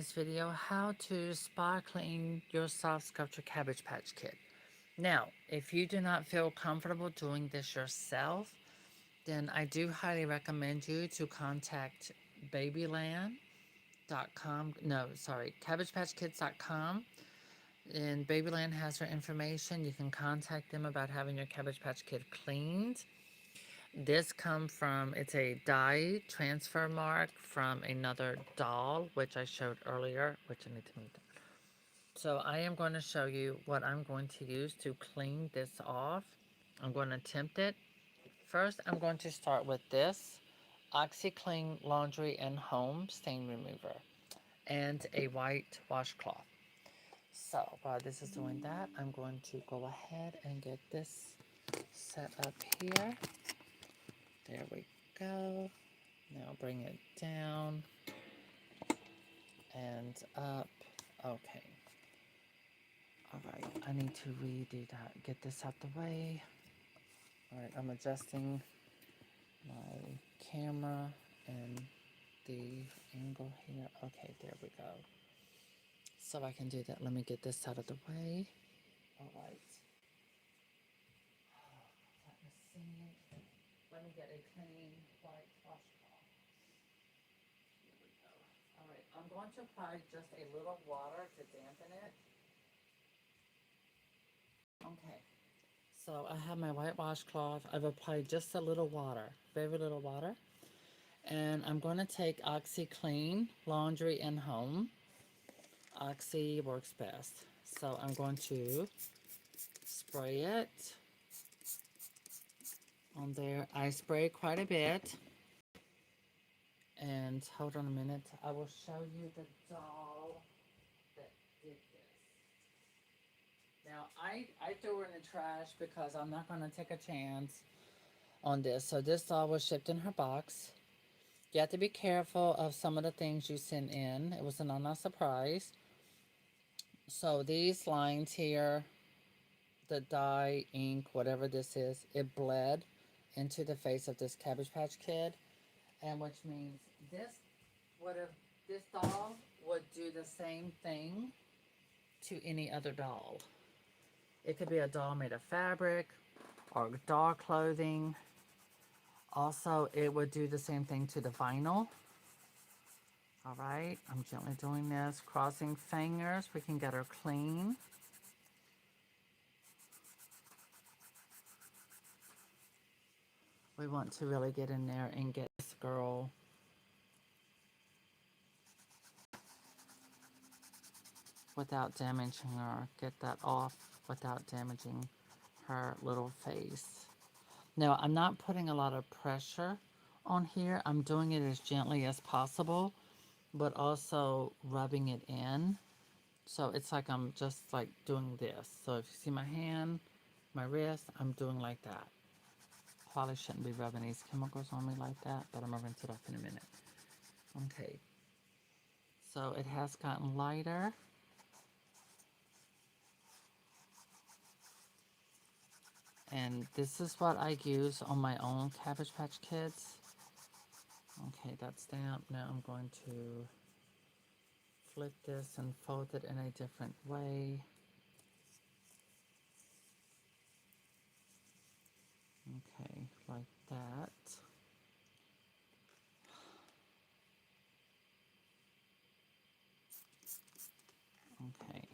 this video how to spot clean your soft sculpture Cabbage Patch Kit. Now, if you do not feel comfortable doing this yourself, then I do highly recommend you to contact babyland.com. No, sorry, cabbagepatchkids.com. And Babyland has their information. You can contact them about having your Cabbage Patch Kid cleaned. This come from, it's a dye transfer mark from another doll, which I showed earlier, which I need to move. So I am going to show you what I'm going to use to clean this off. I'm going to attempt it. First, I'm going to start with this OxiClean Laundry and Home Stain Remover and a white washcloth. So while this is doing that, I'm going to go ahead and get this set up here. There we go. Now bring it down and up. Okay. Alright, I need to redo that. Get this out the way. Alright, I'm adjusting my camera and the angle here. Okay, there we go. So I can do that. Let me get this out of the way. Alright. Let me get a clean white washcloth. Here we go. Alright, I'm going to apply just a little water to dampen it. Okay, so I have my white washcloth. I've applied just a little water, very little water. And I'm going to take OxiClean Laundry and Home. Oxy works best. So I'm going to spray it on there. I spray quite a bit. And hold on a minute. I will show you the doll that did this. Now, I threw her in the trash because I'm not going to take a chance on this. So this doll was shipped in her box. You have to be careful of some of the things you send in. It was a surprise. So these lines here, the dye, ink, whatever this is, it bled into the face of this Cabbage Patch Kid. And which means this doll would do the same thing to any other doll. It could be a doll made of fabric or doll clothing. Also, it would do the same thing to the vinyl. All right, I'm gently doing this, crossing fingers. We can get her clean. We want to really get in there and get this girl without damaging her. Get that off without damaging her little face. Now, I'm not putting a lot of pressure on here. I'm doing it as gently as possible, but also rubbing it in. So it's like I'm just like doing this. So if you see my hand, my wrist, I'm doing like that. Probably shouldn't be rubbing these chemicals on me like that, but I'm going to rinse it off in a minute. Okay. So it has gotten lighter. And this is what I use on my own Cabbage Patch Kids. Okay, that's damp. Now I'm going to flip this and fold it in a different way. Okay, like that. Okay.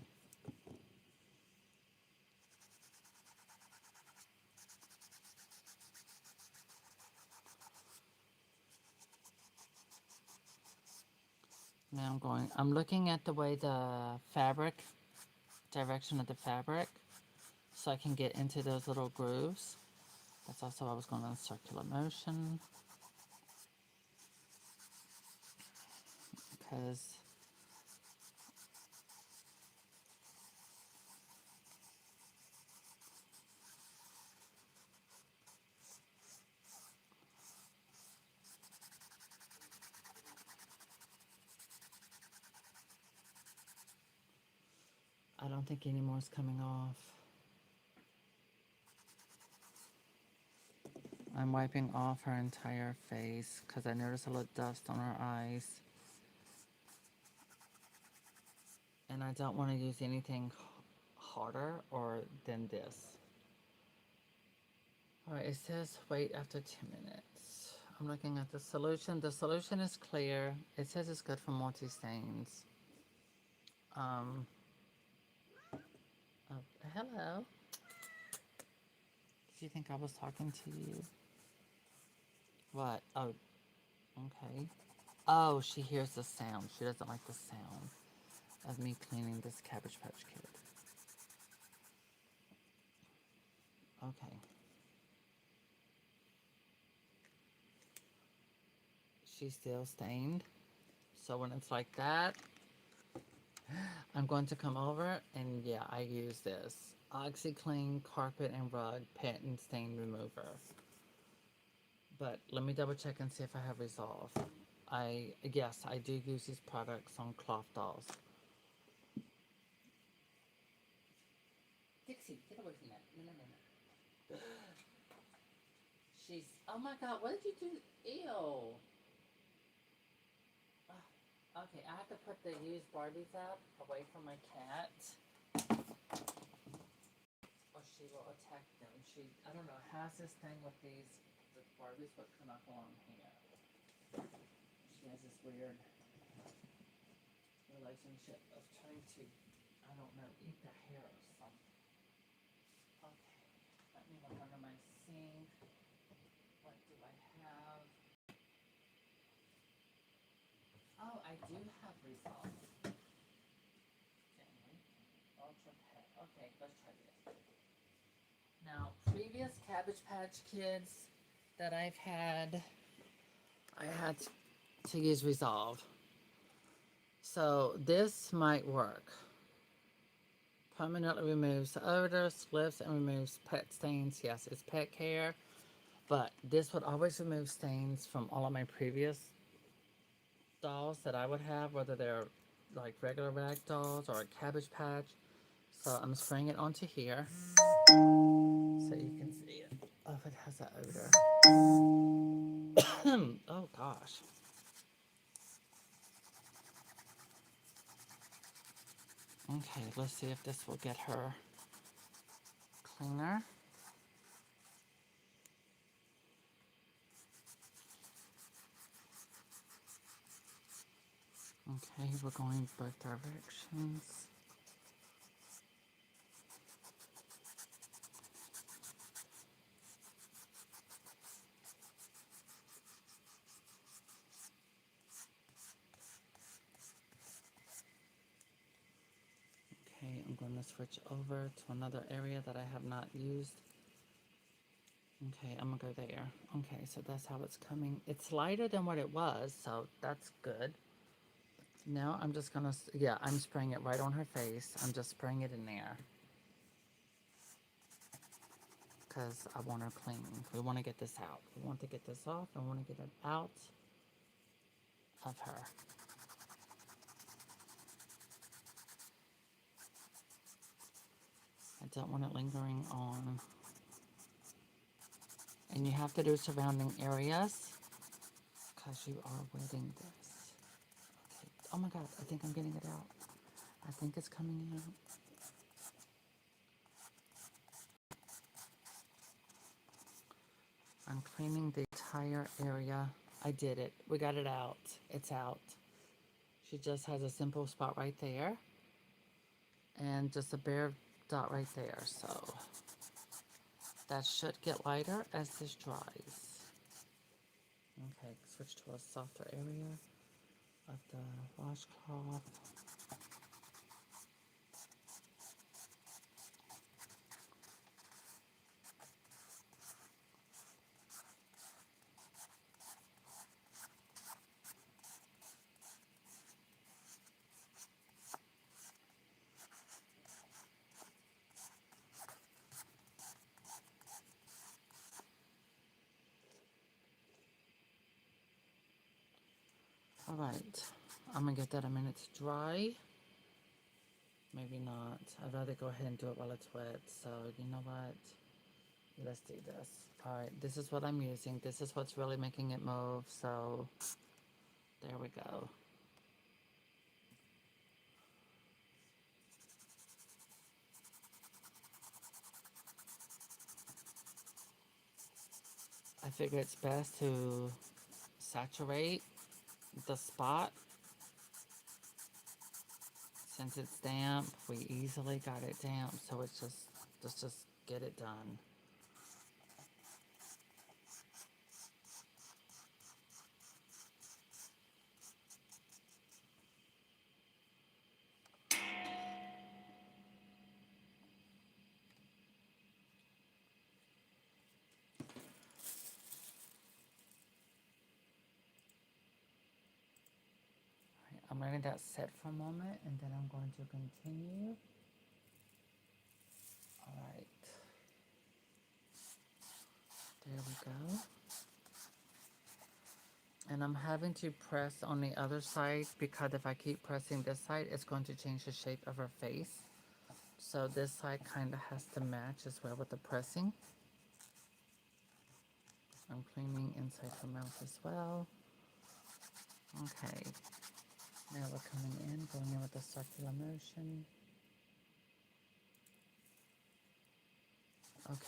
Now I'm looking at the way the fabric, direction of the fabric, so I can get into those little grooves. That's also why I was going on circular motion. Because I don't think any more is coming off. I'm wiping off her entire face because I noticed a little dust on her eyes. And I don't want to use anything harder or than this. Alright, it says wait after 10 minutes. I'm looking at the solution. The solution is clear. It says it's good for multi-stains. Um, oh, hello. Did you think I was talking to you? What? Oh, okay. Oh, she hears the sound. She doesn't like the sound of me cleaning this Cabbage Patch Kid. Okay. She's still stained. So when it's like that, I'm going to come over and yeah, I use this. OxyClean Carpet and Rug Pet and Stain Remover. But let me double check and see if I have Resolve. Yes, I do use these products on cloth dolls. Dixie, get away from that. No. She's, oh my God, what did you do? Ew. Okay, I have to put the used Barbies out away from my cat. Or she will attack them. I don't know, has this thing with these Barbies but cannot go on here. She has this weird relationship of trying to, I don't know, eat the hair or something. Okay, let me look under my sink. What do I have? Oh, I do have Resolve. Ultra Pet. Okay, let's try this. Now, previous Cabbage Patch Kids that I've had, I had to use Resolve. So this might work. Permanently removes odor, lifts and removes pet stains. Yes, it's pet care, but this would always remove stains from all of my previous dolls that I would have, whether they're like regular rag dolls or a Cabbage Patch. So I'm spraying it onto here so you can see it. Oh, it has that odor. Oh gosh. Okay, let's see if this will get her cleaner. Okay, we're going both directions. Okay, I'm going to switch over to another area that I have not used. Okay, I'm gonna go there. Okay, so that's how it's coming. It's lighter than what it was, so that's good. Now I'm just gonna, yeah, I'm spraying it right on her face. I'm just spraying it in there. Because I want her clean. We want to get this out. We want to get this off. I want to get it out of her. I don't want it lingering on. And you have to do surrounding areas because you are wetting this. Okay. Oh my God, I think I'm getting it out. I think it's coming out. I'm cleaning the entire area. I did it. We got it out. It's out. She just has a simple spot right there. And just a bare dot right there. So that should get lighter as this dries. Okay, switch to a softer area of the washcloth. Alright, I'm gonna give that a minute to dry. Maybe not. I'd rather go ahead and do it while it's wet. So, you know what? Let's do this. Alright, this is what I'm using. This is what's really making it move. So, there we go. figure it's best to saturate the spot. Since it's damp, we easily got it damp, so let's just get it done. I'm letting that set for a moment, and then I'm going to continue. Alright. There we go. And I'm having to press on the other side because if I keep pressing this side, it's going to change the shape of her face. So this side kind of has to match as well with the pressing. I'm cleaning inside her mouth as well. Okay. Now we're coming in, going in with a circular motion. Okay.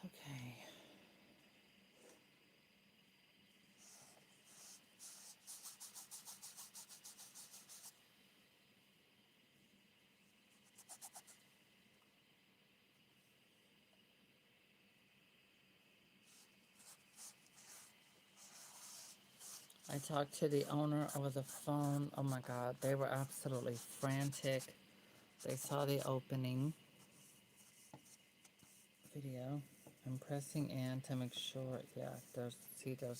Okay. I talked to the owner over the phone. Oh my God, they were absolutely frantic. They saw the opening video. I'm pressing in to make sure, yeah, there's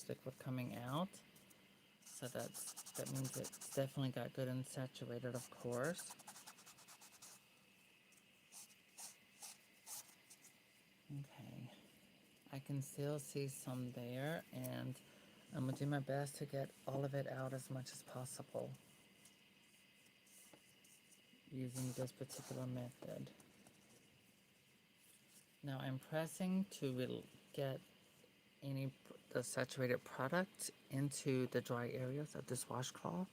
liquid coming out. So that means it's definitely got good and saturated, of course. Okay. I can still see some there, and I'm going to do my best to get all of it out as much as possible using this particular method. Now I'm pressing to get the saturated product into the dry areas of this washcloth.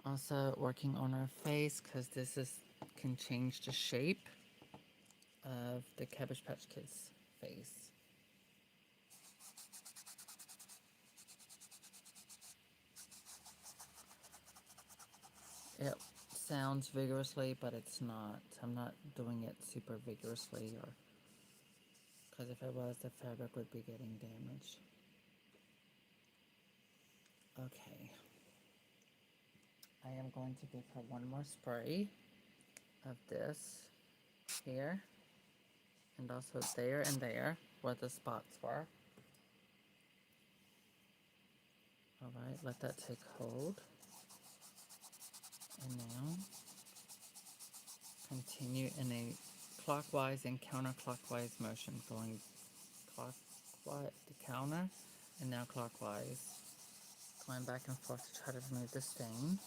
Also working on our face because this can change the shape of the Cabbage Patch Kids face. It sounds vigorously, but it's not. I'm not doing it super vigorously, or because if I was, the fabric would be getting damaged. Okay. I am going to give her one more spray of this here, and also there and there where the spots were. Alright, let that take hold. And now continue in a clockwise and counterclockwise motion, going clockwise to counter and now clockwise, going back and forth to try to remove the stain.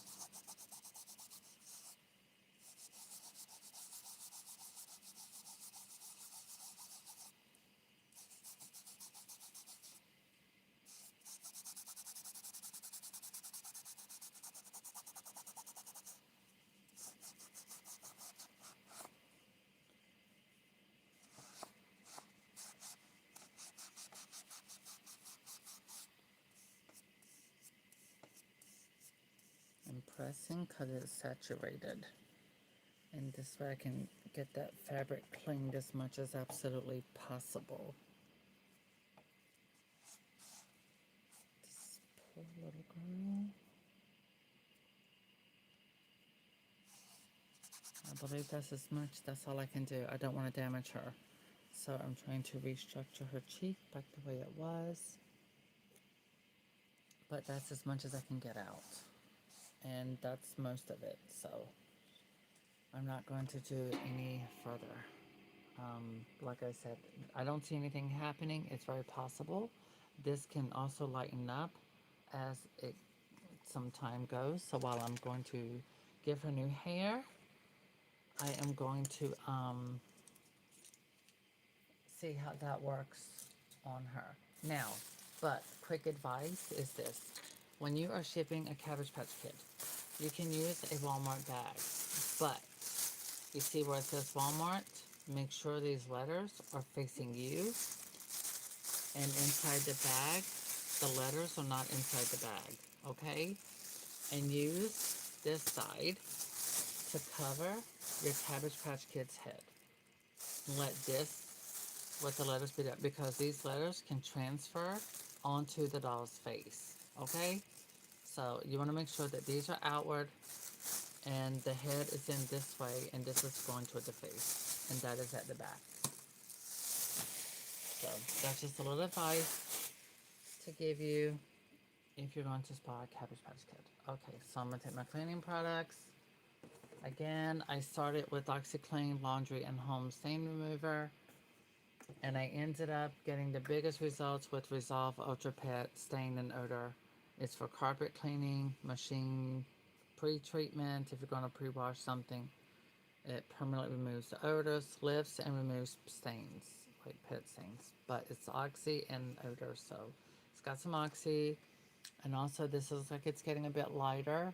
I'm pressing because it's saturated, and this way I can get that fabric cleaned as much as absolutely possible. This poor little girl. I believe that's all I can do. I don't want to damage her. So I'm trying to restructure her cheek back the way it was. but that's as much as I can get out. And that's most of it, so I'm not going to do any further. Like I said, I don't see anything happening. It's very possible. This can also lighten up as it some time goes. So while I'm going to give her new hair, I am going to see how that works on her. Now, but quick advice is this. When you are shipping a Cabbage Patch Kid, you can use a Walmart bag, but you see where it says Walmart? Make sure these letters are facing you, and inside the bag, the letters are not inside the bag, okay? And use this side to cover your Cabbage Patch Kid's head. Let this, let the letters be there, because these letters can transfer onto the doll's face, okay? So you want to make sure that these are outward and the head is in this way and this is going toward the face, and that is at the back. So that's just a little advice to give you if you're going to spot a Cabbage Patch Kid. Okay, so I'm going to take my cleaning products. Again, I started with OxiClean Laundry and Home Stain Remover, and I ended up getting the biggest results with Resolve Ultra Pet Stain and Odor. It's for carpet cleaning, machine pre-treatment. If you're going to pre-wash something, it permanently removes the odors, lifts, and removes stains, like pet stains. But it's oxy and odor, so it's got some oxy. And also this is like it's getting a bit lighter,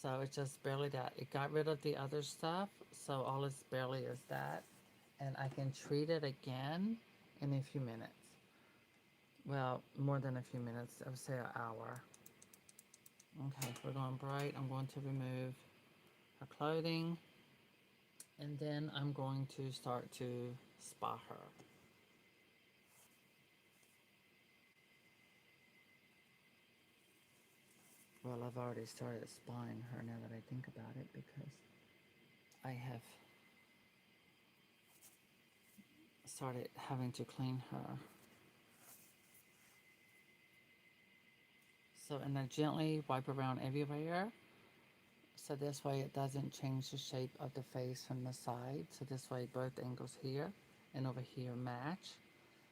so it's just barely that. It got rid of the other stuff, so all it's barely is that. And I can treat it again in a few minutes. Well, more than a few minutes. I would say an hour. Okay, we're going bright. I'm going to remove her clothing. And then I'm going to start to spa her. Well, I've already started spying her now that I think about it, because I have started having to clean her. So, and I gently wipe around everywhere. So this way it doesn't change the shape of the face from the side. So this way both angles here and over here match.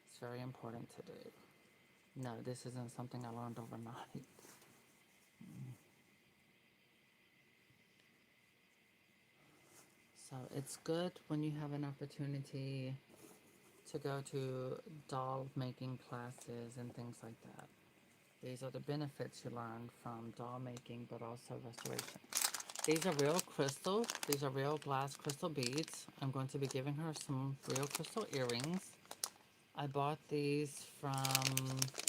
It's very important to do. No, this isn't something I learned overnight. So it's good when you have an opportunity to go to doll making classes and things like that. These are the benefits you learn from doll making, but also restoration. These are real crystal. These are real glass crystal beads. I'm going to be giving her some real crystal earrings. I bought these from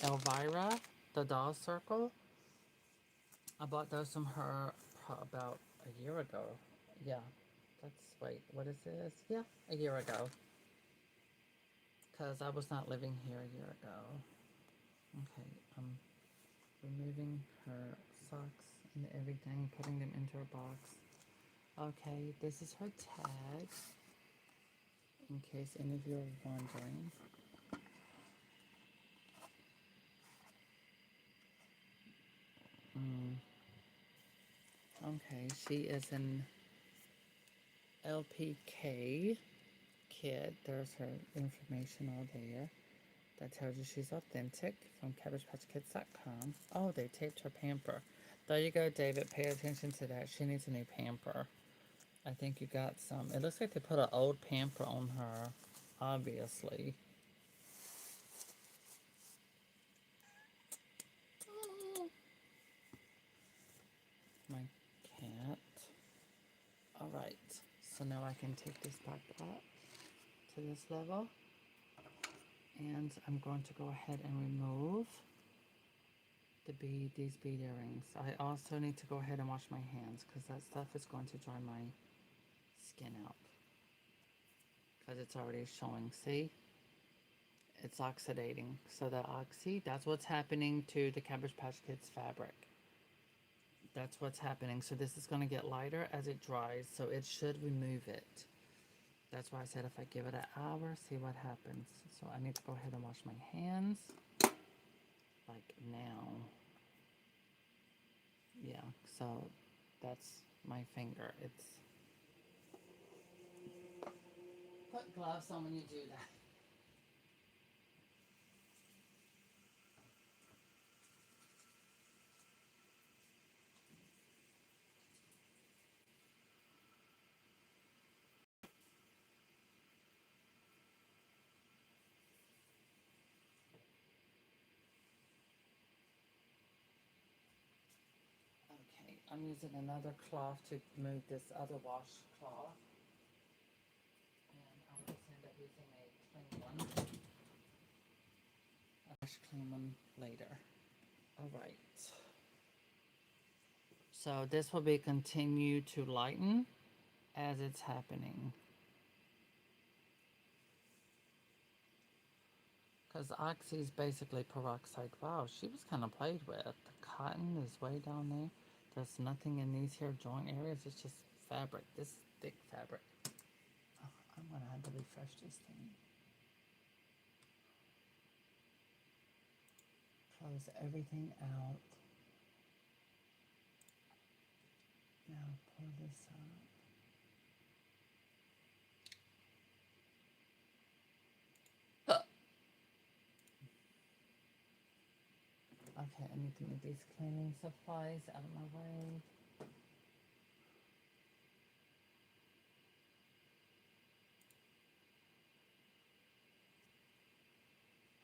Elvira, the doll circle. I bought those from her about a year ago. Yeah, wait, what is this? Yeah, a year ago. Because I was not living here a year ago. Okay, I'm removing her socks and everything, putting them into her box. Okay, this is her tag, in case any of you are wondering. Okay, she is an LPK kid. There's her information all there. That tells you she's authentic from CabbagePatchKids.com. Oh, they taped her pamper. There you go, David. Pay attention to that. She needs a new pamper. I think you got some. It looks like they put an old pamper on her, obviously. My cat. Alright, so now I can take this back up to this level. And I'm going to go ahead and remove these bead earrings. I also need to go ahead and wash my hands, because that stuff is going to dry my skin out. Because it's already showing, see? It's oxidating. So the oxy, that's what's happening to the Cabbage Patch Kids fabric. That's what's happening. So this is going to get lighter as it dries, so it should remove it. That's why I said if I give it an hour, see what happens. So I need to go ahead and wash my hands, like now. Yeah, so that's my finger. It's put gloves on when you do that. Okay, I'm using another cloth to move this other washcloth. And I'll just end up using a clean one. I'll just clean one later. All right. So this will be continue to lighten as it's happening. Because Oxy is basically peroxide. Wow, she was kind of played with. The cotton is way down there. There's nothing in these here joint areas. It's just fabric. This thick fabric. Oh, I'm going to have to refresh this thing. Close everything out. Now pull this up. Okay, I need to move these cleaning supplies out of my way.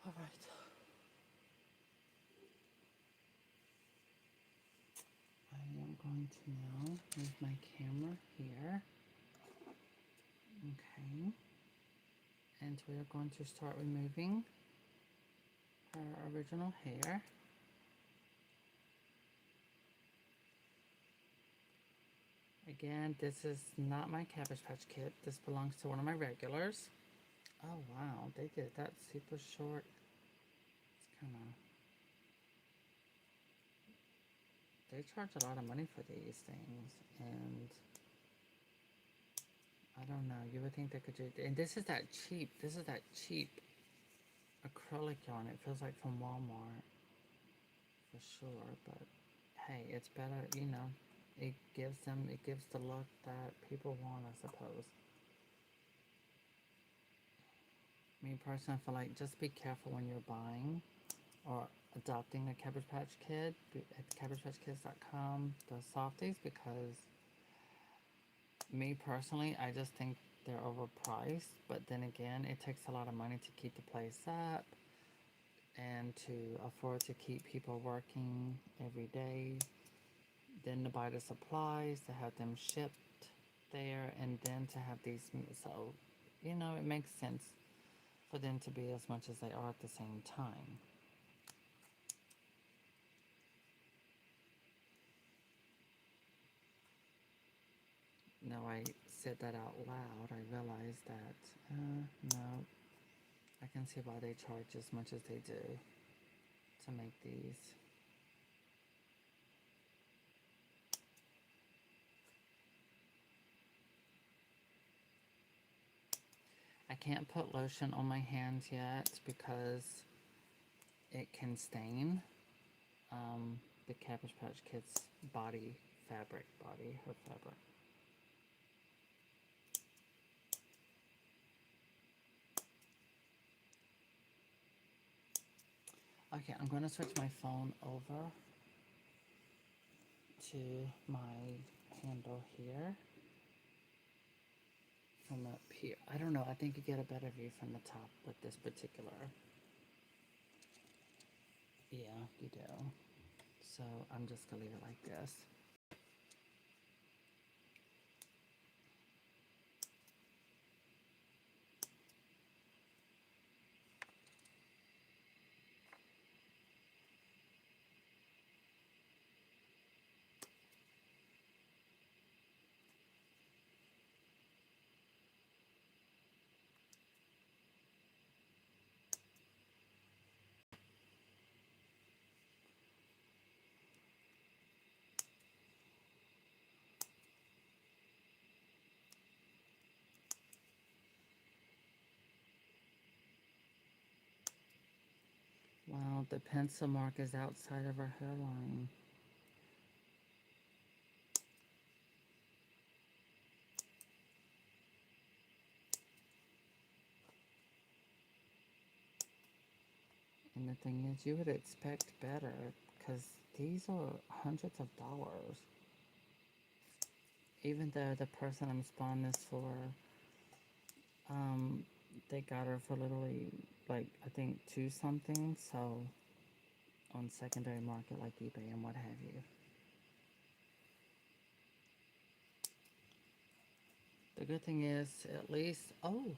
All right. I am going to now move my camera here. Okay. And we are going to start removing her original hair. Again, this is not my Cabbage Patch Kid. This belongs to one of my regulars. Oh wow, they did that super short. It's kind of... They charge a lot of money for these things, and I don't know. You would think they could do... And this is that cheap. This is that cheap acrylic yarn. It feels like from Walmart, for sure. But hey, it's better, you know. It gives the look that people want, I suppose. Me personally, I feel like just be careful when you're buying or adopting a Cabbage Patch Kid at CabbagePatchKids.com, the softies, because me personally, I just think they're overpriced. But then again, it takes a lot of money to keep the place up and to afford to keep people working every day. Then to buy the supplies, to have them shipped there, and then to have these. So, you know, it makes sense for them to be as much as they are at the same time. Now I said that out loud, I realized that, no, I can see why they charge as much as they do to make these. I can't put lotion on my hands yet because it can stain the Cabbage Patch Kids body fabric, her fabric. Okay, I'm going to switch my phone over to my handle here. From up here. I don't know, I think you get a better view from the top with this particular. Yeah, you do. So I'm just gonna leave it like this. Wow, the pencil mark is outside of her hairline. the thing is, you would expect better because these are hundreds of dollars. Even though the person I'm spawning this for, um, they got her for literally, like, I think two something, so on secondary market like eBay and what have you. The good thing is, at least, oh,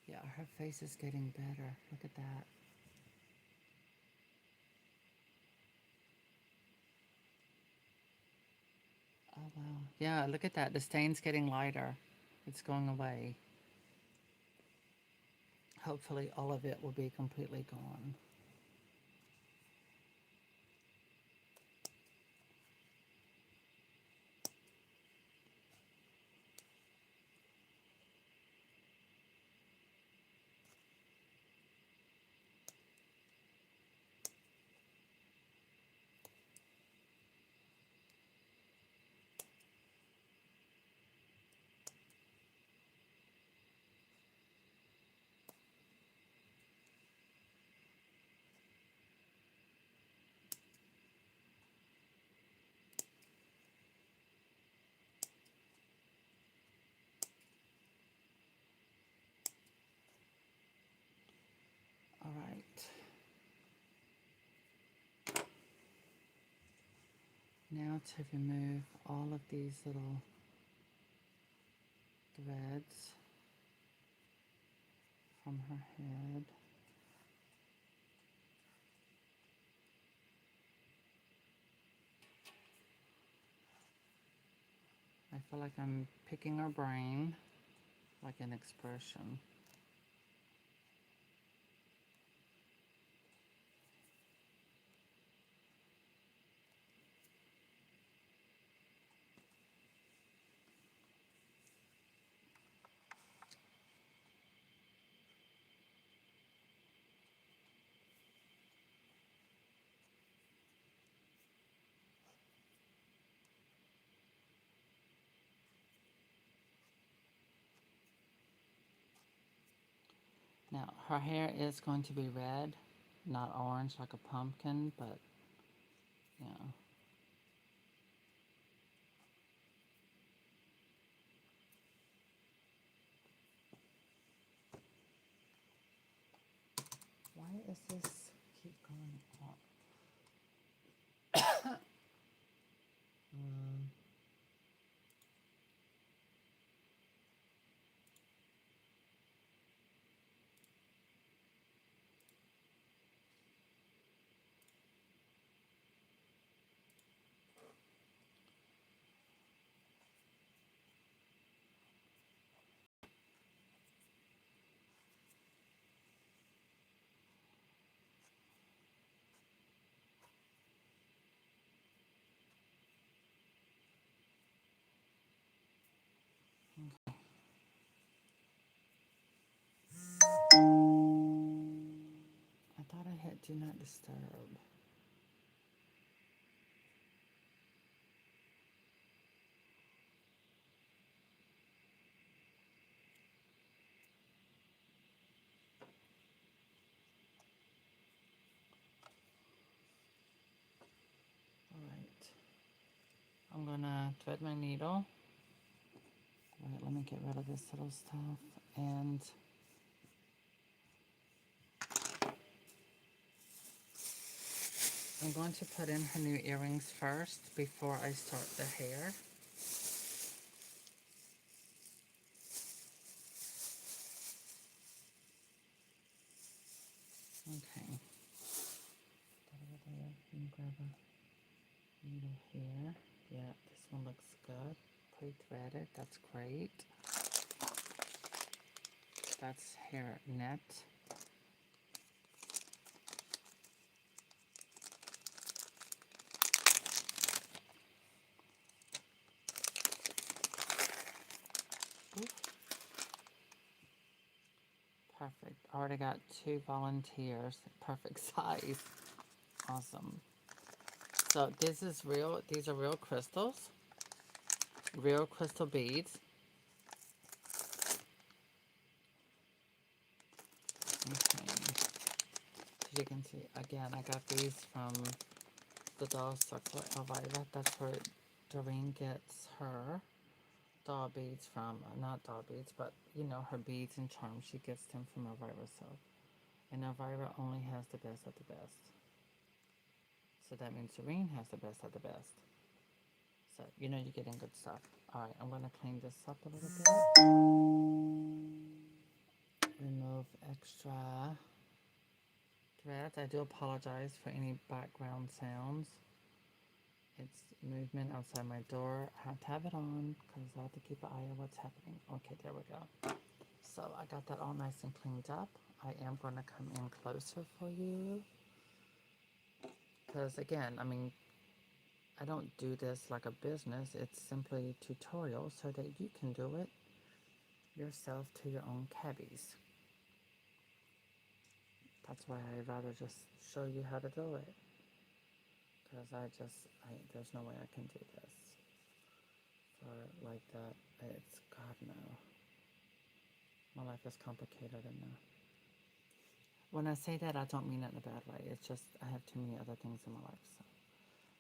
yeah, her face is getting better. Look at that. Oh, wow. Yeah, look at that. The stain's getting lighter. It's going away. Hopefully all of it will be completely gone. All right. Now to remove all of these little threads from her head. I feel like I'm picking her brain like an expression. Now, her hair is going to be red, not orange like a pumpkin, but, you know. Why is this keep going up? I thought I had do not disturb. Alright. I'm gonna thread my needle. Alright, let me get rid of this little stuff. And I'm going to put in her new earrings first before I start the hair. Okay. That over there. You can grab a needle here. Yeah, this one looks good. Pre-threaded. That's great. That's hair net. Ooh. Perfect. Already got 2 volunteers. Perfect size. Awesome. So this is real. These are real crystals. Real crystal beads. Okay. you can see, again, I got these from the Doll Circle Elvira. That's where Doreen gets her doll beads from. Not doll beads, but you know, her beads and charms. She gets them from Elvira. So, and Elvira only has the best of the best. So that means Doreen has the best of the best. So, you know, you're getting good stuff. Alright, I'm going to clean this up a little bit. Remove extra threads. I do apologize for any background sounds. It's movement outside my door. I have to have it on because I have to keep an eye on what's happening. Okay, there we go. So I got that all nice and cleaned up. I am going to come in closer for you. Because again, I mean, I don't do this like a business. It's simply a tutorial so that you can do it yourself to your own cabbies. That's why I'd rather just show you how to do it. Because there's no way I can do this for like that. It's, God, no. My life is complicated enough. When I say that, I don't mean it in a bad way. It's just I have too many other things in my life. So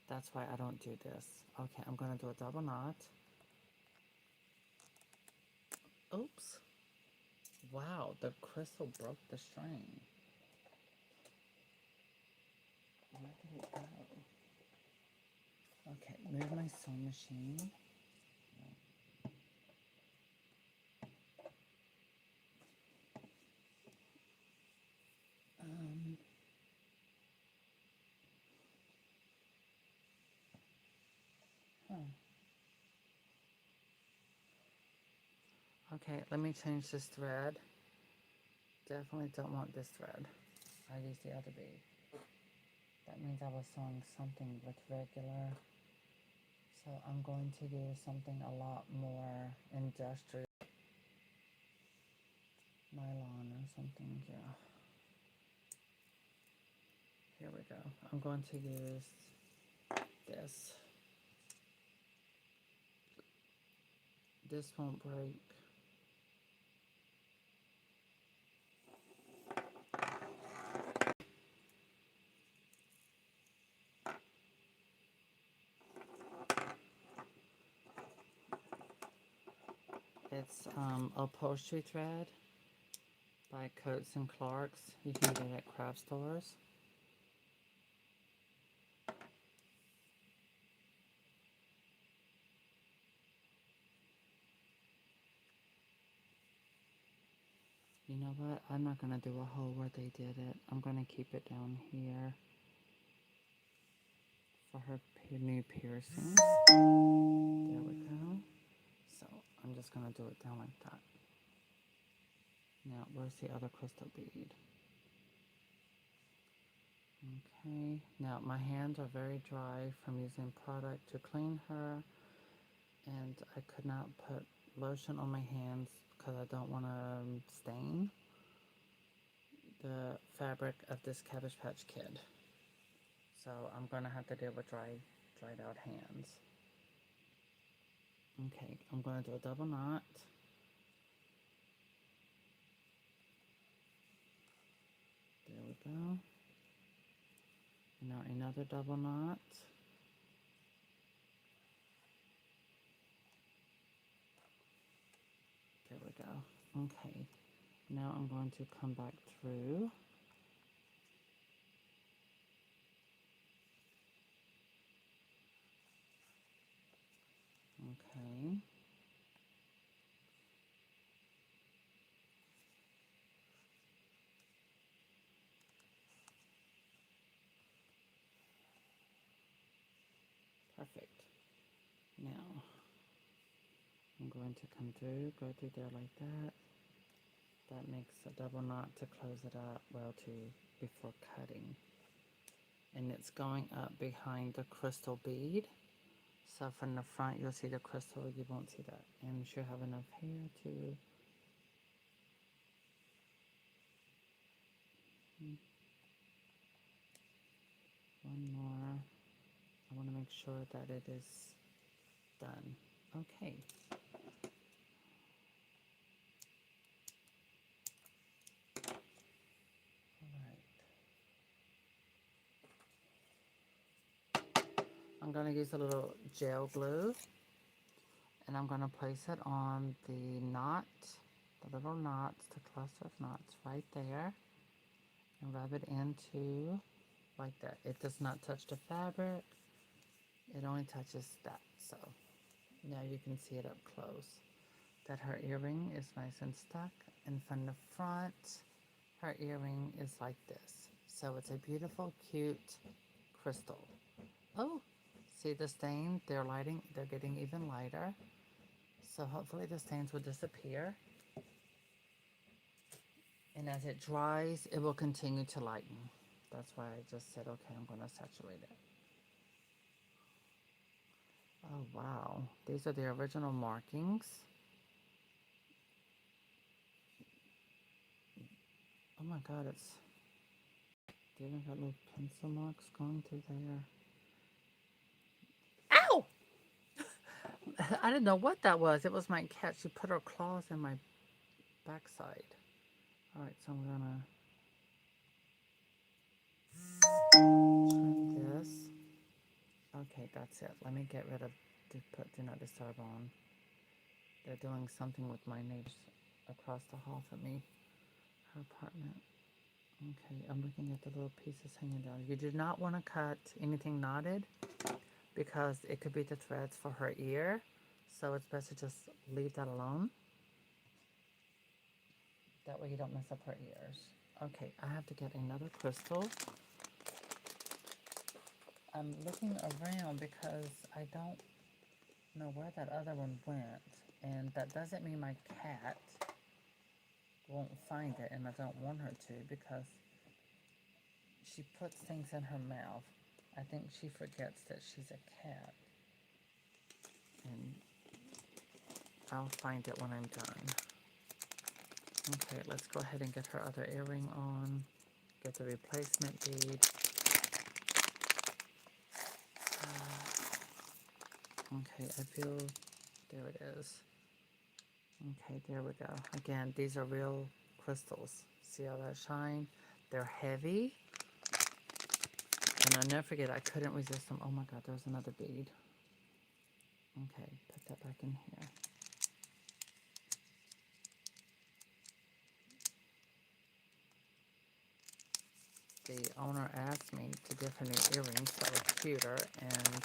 that's why I don't do this. Okay, I'm going to do a double knot. Oops. Wow, the crystal broke the string. Where did it go? Okay, move my sewing machine. Huh. Okay, let me change this thread. Definitely don't want this thread. I use the other bead. That means I was sewing something with regular. So I'm going to use something a lot more industrial. Nylon or something, yeah. Here we go. I'm going to use this. This won't break. It's upholstery thread by Coates and Clark's. You can get it at craft stores. You know what? I'm not going to do a hole where they did it. I'm going to keep it down here for her new piercing. There we go. So I'm just going to do it down like that. Now, where's the other crystal bead? Okay, now my hands are very dry from using product to clean her, and I could not put lotion on my hands because I don't want to stain the fabric of this Cabbage Patch Kid. So I'm going to have to deal with dried out hands. Okay, I'm going to do a double knot. There we go. Now another double knot. There we go. Okay, now I'm going to come back through. Okay. Perfect. Now, I'm going to come through, go through there like that. That makes a double knot to close it up, well, before cutting. And it's going up behind the crystal bead. So from the front, you'll see the crystal, you won't see that. And you should have enough here to... One more. I want to make sure that it is done. Okay. Alright. I'm going to use a little gel glue, and I'm going to place it on the knot, the little knots, the cluster of knots right there, and rub it into like that. It does not touch the fabric. It only touches that. So now you can see it up close. That her earring is nice and stuck. And from the front, her earring is like this. So it's a beautiful, cute crystal. Oh, see the stain? They're getting even lighter. So hopefully the stains will disappear. And as it dries, it will continue to lighten. That's why I just said, okay, I'm going to saturate it. Oh, wow. These are the original markings. Oh my God, it's even got little pencil marks going through there. Ow! I didn't know what that was. It was my cat. She put her claws in my backside. All right, so I'm gonna trim this. Okay, that's it. Let me get rid of, put Do Not Disturb on. They're doing something with my neighbors across the hall from me, her apartment. Okay, I'm looking at the little pieces hanging down. You do not want to cut anything knotted because it could be the threads for her ear. So it's best to just leave that alone. That way you don't mess up her ears. Okay, I have to get another crystal. I'm looking around because I don't know where that other one went. And that doesn't mean my cat won't find it, and I don't want her to because she puts things in her mouth. I think she forgets that she's a cat. And I'll find it when I'm done. Okay, let's go ahead and get her other earring on. Get the replacement bead. Okay, I feel, there it is. Okay, there we go. Again, these are real crystals. See how that shine? They're heavy. And I'll never forget, I couldn't resist them. Oh my God, there's another bead. Okay, put that back in here. The owner asked me to give her new earrings that were cuter, and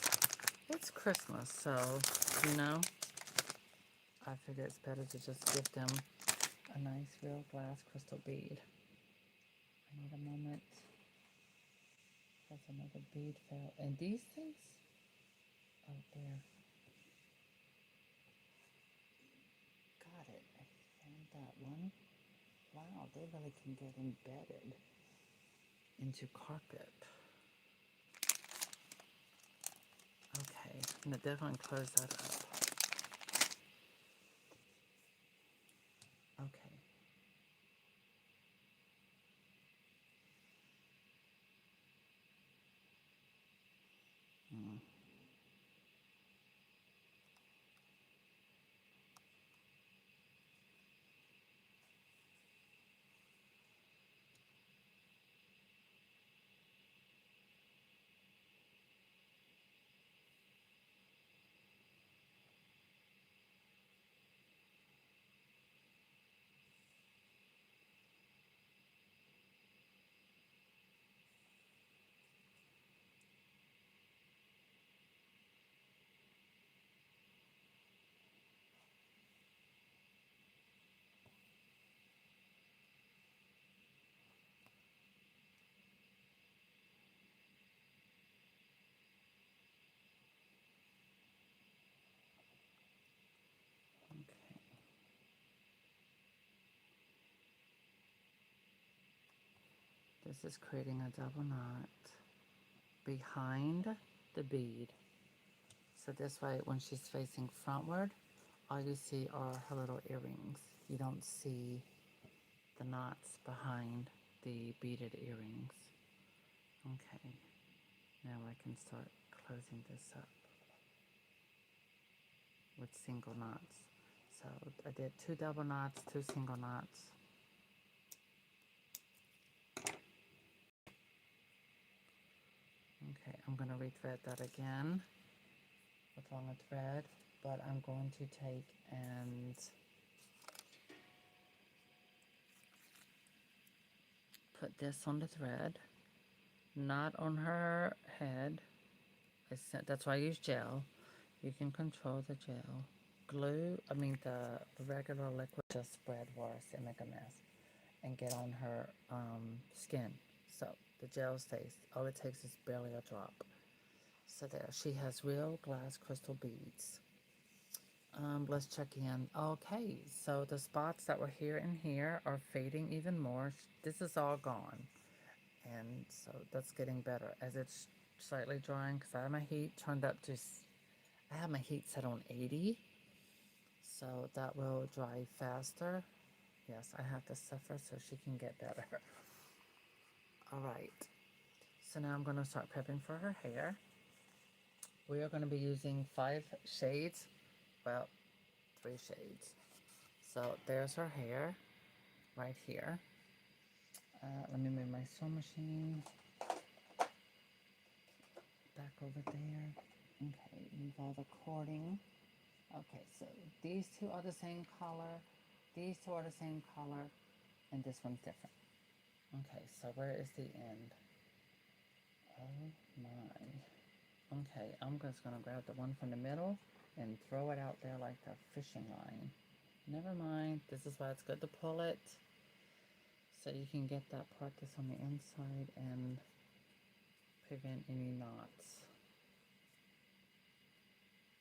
it's Christmas, so, you know, I figure it's better to just give them a nice real glass crystal bead. I need a moment. That's another bead fell. And these things? Oh, there. Got it. I found that one. Wow, they really can get embedded into carpet. Okay, I'm gonna definitely close that up. Okay. Mm. Okay. This is creating a double knot behind the bead. So this way, when she's facing frontward, all you see are her little earrings. You don't see the knots behind the beaded earrings. Okay, now I can start closing this up with single knots. So I did 2 double knots, 2 single knots. Okay, I'm going to rethread that again. with on a thread, but I'm going to take and put this on the thread, not on her head. That's why I use gel. You can control the gel. Glue, the regular liquid just spread worse and make a mess and get on her skin. So the gel stays. All it takes is barely a drop. So there, she has real glass crystal beads. Let's check in. Okay, so the spots that were here and here are fading even more. This is all gone. And so that's getting better as it's slightly drying because I have my heat turned up to, I have my heat set on 80. So that will dry faster. Yes, I have to suffer so she can get better. All right. So now I'm going to start prepping for her hair. We are going to be using 5 shades. Well, 3 shades. So there's her hair right here. Let me move my sewing machine back over there. Okay, move all the cording. Okay, so these 2 are the same color. These 2 are the same color. And this one's different. Okay, so where is the end? Oh my. Okay, I'm just going to grab the one from the middle and throw it out there like the fishing line. Never mind, this is why it's good to pull it. So you can get that part that's on the inside and prevent any knots.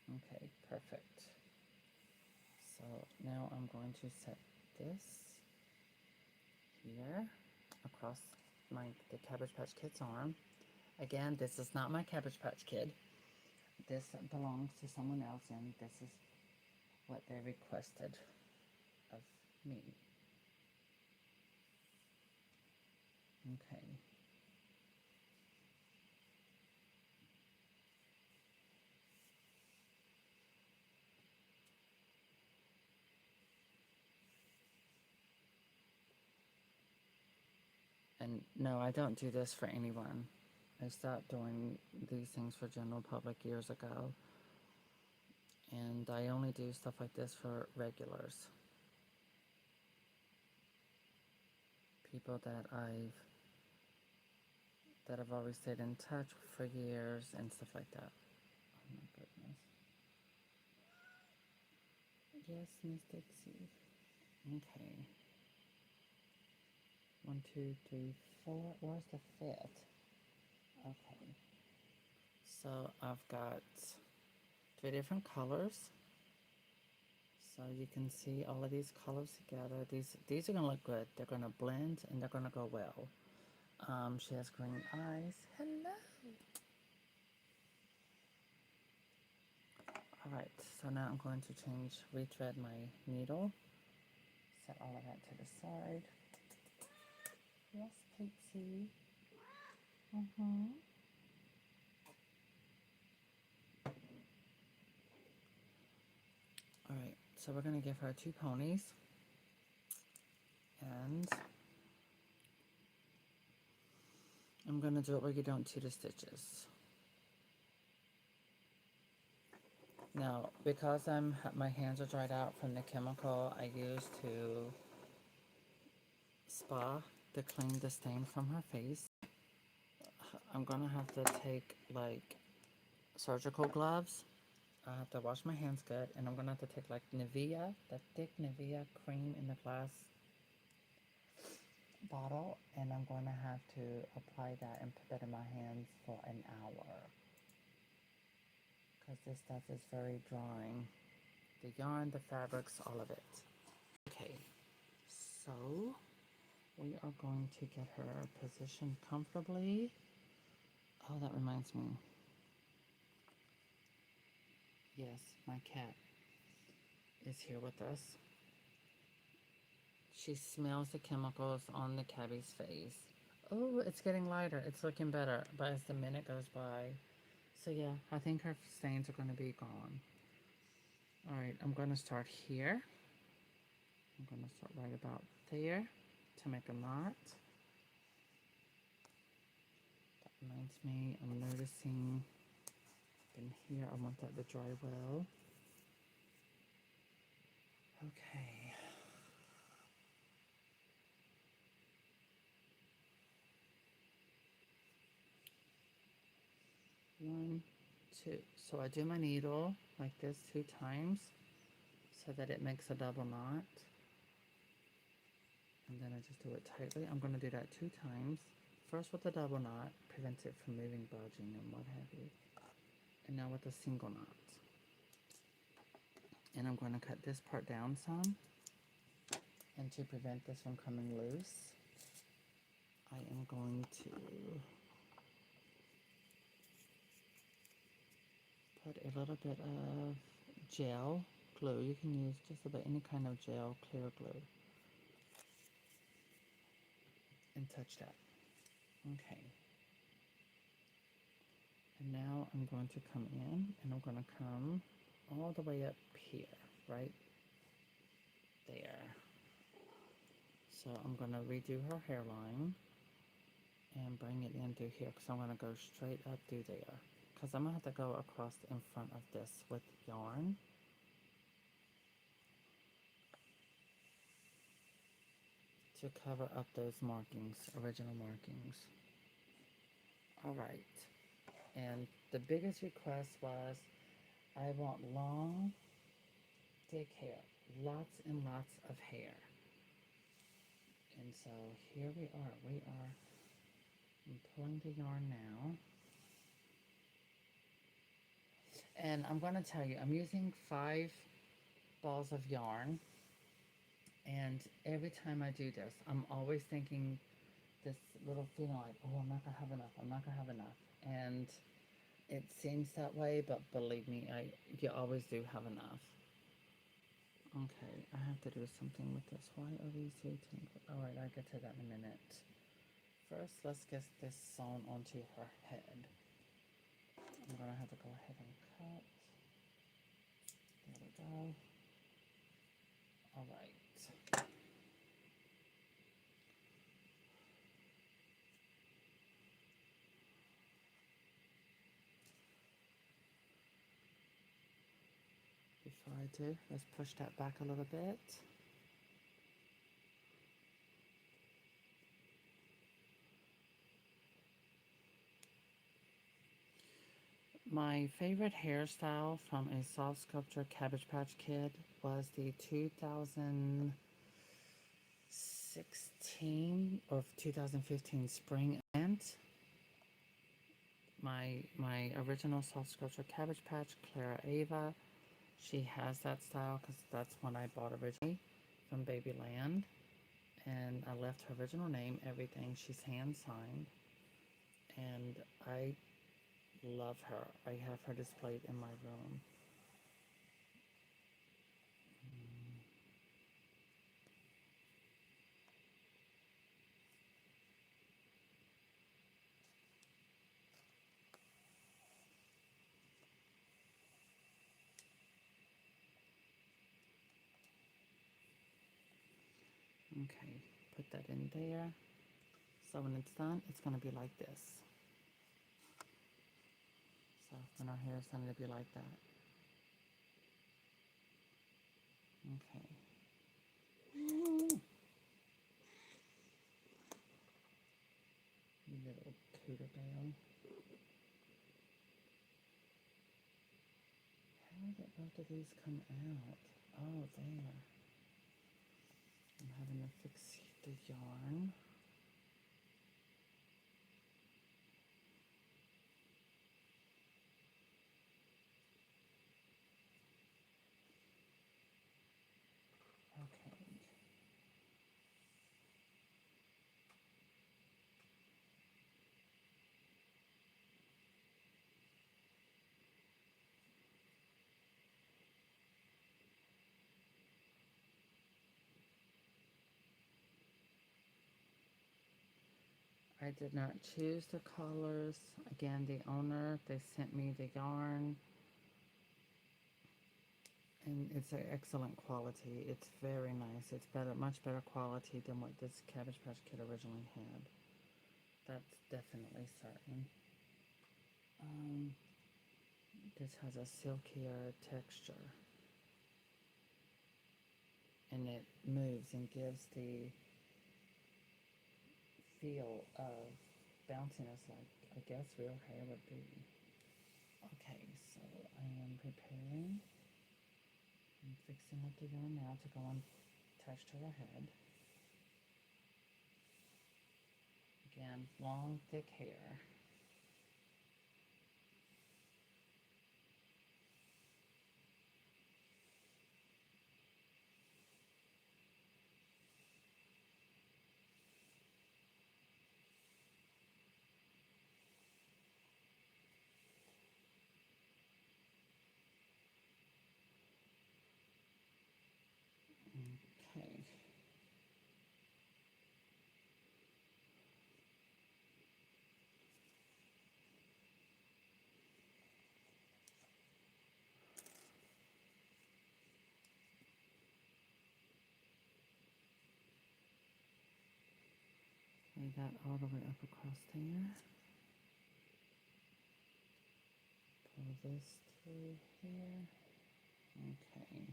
Okay, perfect. So now I'm going to set this here across the Cabbage Patch Kid's arm. Again, this is not my Cabbage Patch Kid. This belongs to someone else, and this is what they requested of me. Okay. And no, I don't do this for anyone. I stopped doing these things for general public years ago. And I only do stuff like this for regulars. People that I've always stayed in touch for years and stuff like that. Oh my goodness. Yes, Miss Dixie. Okay. 1, 2, 3, 4. Where's the 5th? Okay. So I've got 3 different colors. So you can see all of these colors together. These are gonna look good. They're gonna blend and they're gonna go well. She has green eyes. Hello. Alright, so now I'm going to rethread my needle. Set all of that to the side. Yes, Pixie. Alright, so we're going to give her 2 ponies. And I'm going to do it where you don't see the stitches. Now, because my hands are dried out from the chemical I used to spa to clean the stain from her face, I'm going to have to take like surgical gloves. I have to wash my hands good, and I'm going to have to take like Nivea, the thick Nivea cream in the glass bottle, and I'm going to have to apply that and put that in my hands for an hour. Because this stuff is very drying. The yarn, the fabrics, all of it. Okay, so we are going to get her positioned comfortably. Oh, that reminds me. Yes, my cat is here with us. She smells the chemicals on the cabbie's face. Oh, it's getting lighter. It's looking better. But as the minute goes by, so yeah, I think her stains are going to be gone. Alright, I'm going to start here. I'm going to start right about there to make a knot. That reminds me, I'm noticing in here. I want that to dry well. Okay. One, two. So I do my needle like this 2 times so that it makes a double knot. And then I just do it tightly. I'm going to do that 2 times. First with the double knot, prevents it from moving, bulging, and what have you. And now with a single knot. And I'm going to cut this part down some. And to prevent this from coming loose, I am going to put a little bit of gel glue. You can use just about any kind of gel, clear glue. And touch that. Okay. And now I'm going to come in and I'm going to come all the way up here, right there. So I'm going to redo her hairline and bring it in through here because I'm going to go straight up through there. Because I'm going to have to go across in front of this with yarn. To cover up those markings, original markings. Alright. And the biggest request was, I want long, thick hair. Lots and lots of hair. And so here we are. I'm pulling the yarn now. And I'm going to tell you, I'm using 5 balls of yarn. And every time I do this, I'm always thinking this little feeling like, oh, I'm not going to have enough. I'm not going to have enough. And it seems that way, but believe me, you always do have enough. Okay, I have to do something with this. Why are these so tangled? Alright, I'll get to that in a minute. First, let's get this sewn onto her head. I'm going to have to go ahead and cut. There we go. Alright. Before I do, let's push that back a little bit. My favorite hairstyle from a soft sculpture Cabbage Patch Kid was the 2016 or 2015 spring event. My original soft sculpture Cabbage Patch, Clara Ava, she has that style because that's one I bought originally from Babyland. And I left her original name, everything. She's hand signed. And I love her. I have her displayed in my room. Okay, put that in there. So when it's done, it's going to be like this. So when our hair is done, it'll be like that. Okay. You little cooter bear. How did both of these come out? Oh, there. I'm having to fix the yarn. Okay. I did not choose the colors. Again, the owner, they sent me the yarn. And it's an excellent quality. It's very nice. It's better, much better quality than what this Cabbage Patch Kid originally had. That's definitely certain. This has a silkier texture, and it moves and gives the feel of bounciness like I guess real hair would be. Okay, so I am preparing. I'm fixing up the yarn now to go and attach to her head. Again, long, thick hair. Okay. Lay that all the way up across there. Pull this through here. Okay.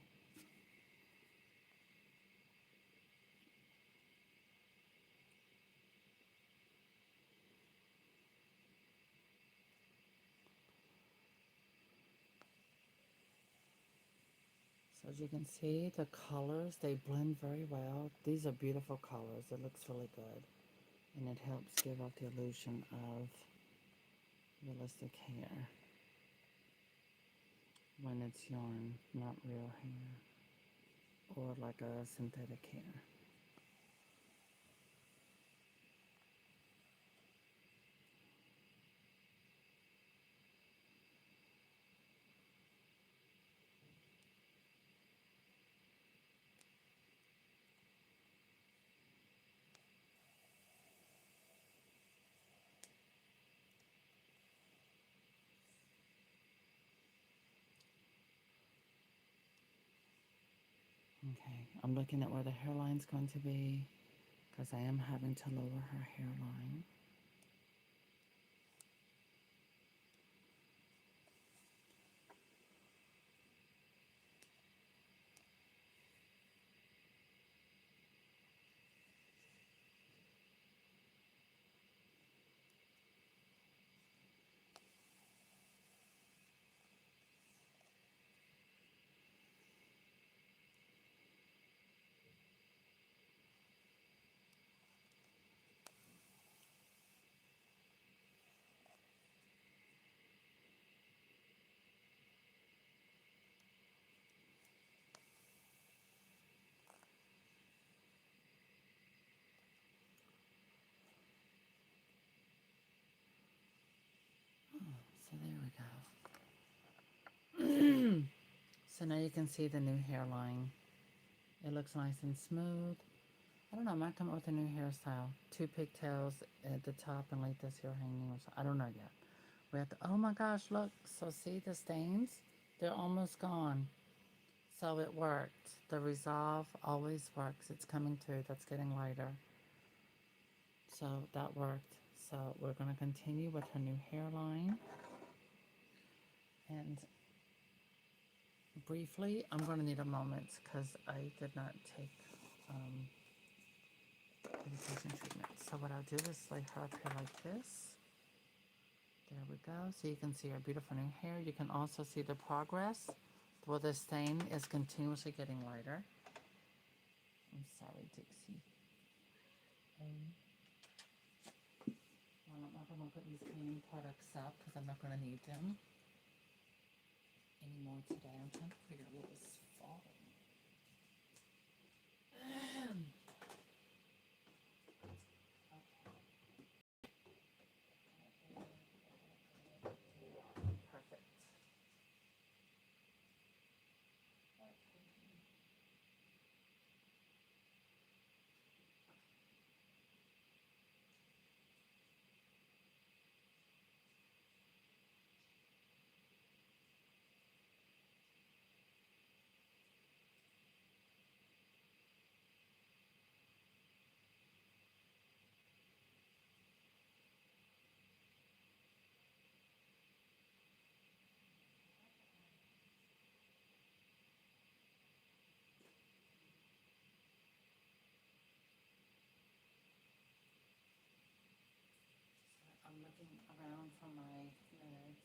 So as you can see, the colors, they blend very well. These are beautiful colors. It looks really good. And it helps give off the illusion of realistic hair when it's yarn, not real hair, or like a synthetic hair. Okay, I'm looking at where the hairline's going to be because I am having to lower her hairline. So there we go. So now you can see the new hairline. It looks nice and smooth. I don't know, I might come up with a new hairstyle. 2 pigtails at the top and like this here hanging or something. I don't know yet. We have to, oh my gosh, look. So see the stains? They're almost gone. So it worked. The Resolve always works. It's coming through. That's getting lighter. So that worked. So we're going to continue with her new hairline. And briefly, I'm going to need a moment because I did not take medication treatment. So what I'll do is lay her up here like this. There we go. So you can see her beautiful new hair. You can also see the progress. Well, the stain is continuously getting lighter. I'm sorry, Dixie. Well, I'm not going to put these cleaning products up because I'm not going to need them anymore today. I'm trying to figure out what was falling. Perfect. looking around for my meds.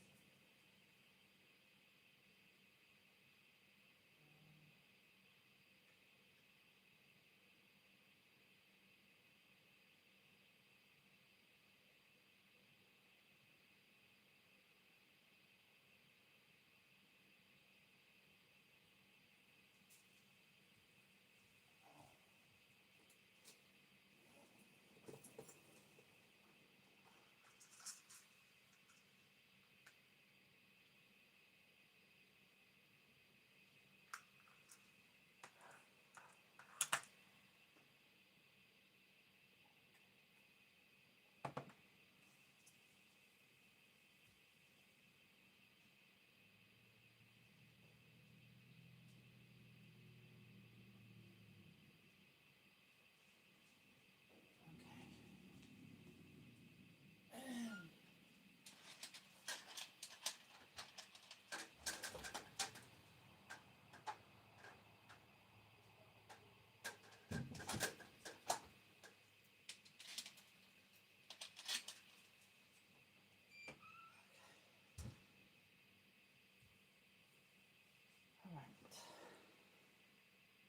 All right.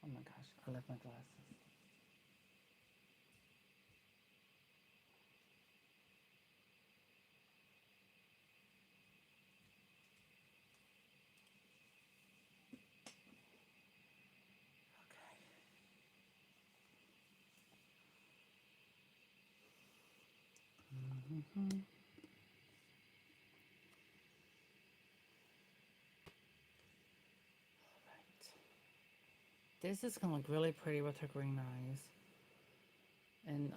Oh my gosh, I left my glasses. Okay. This is gonna look really pretty with her green eyes. And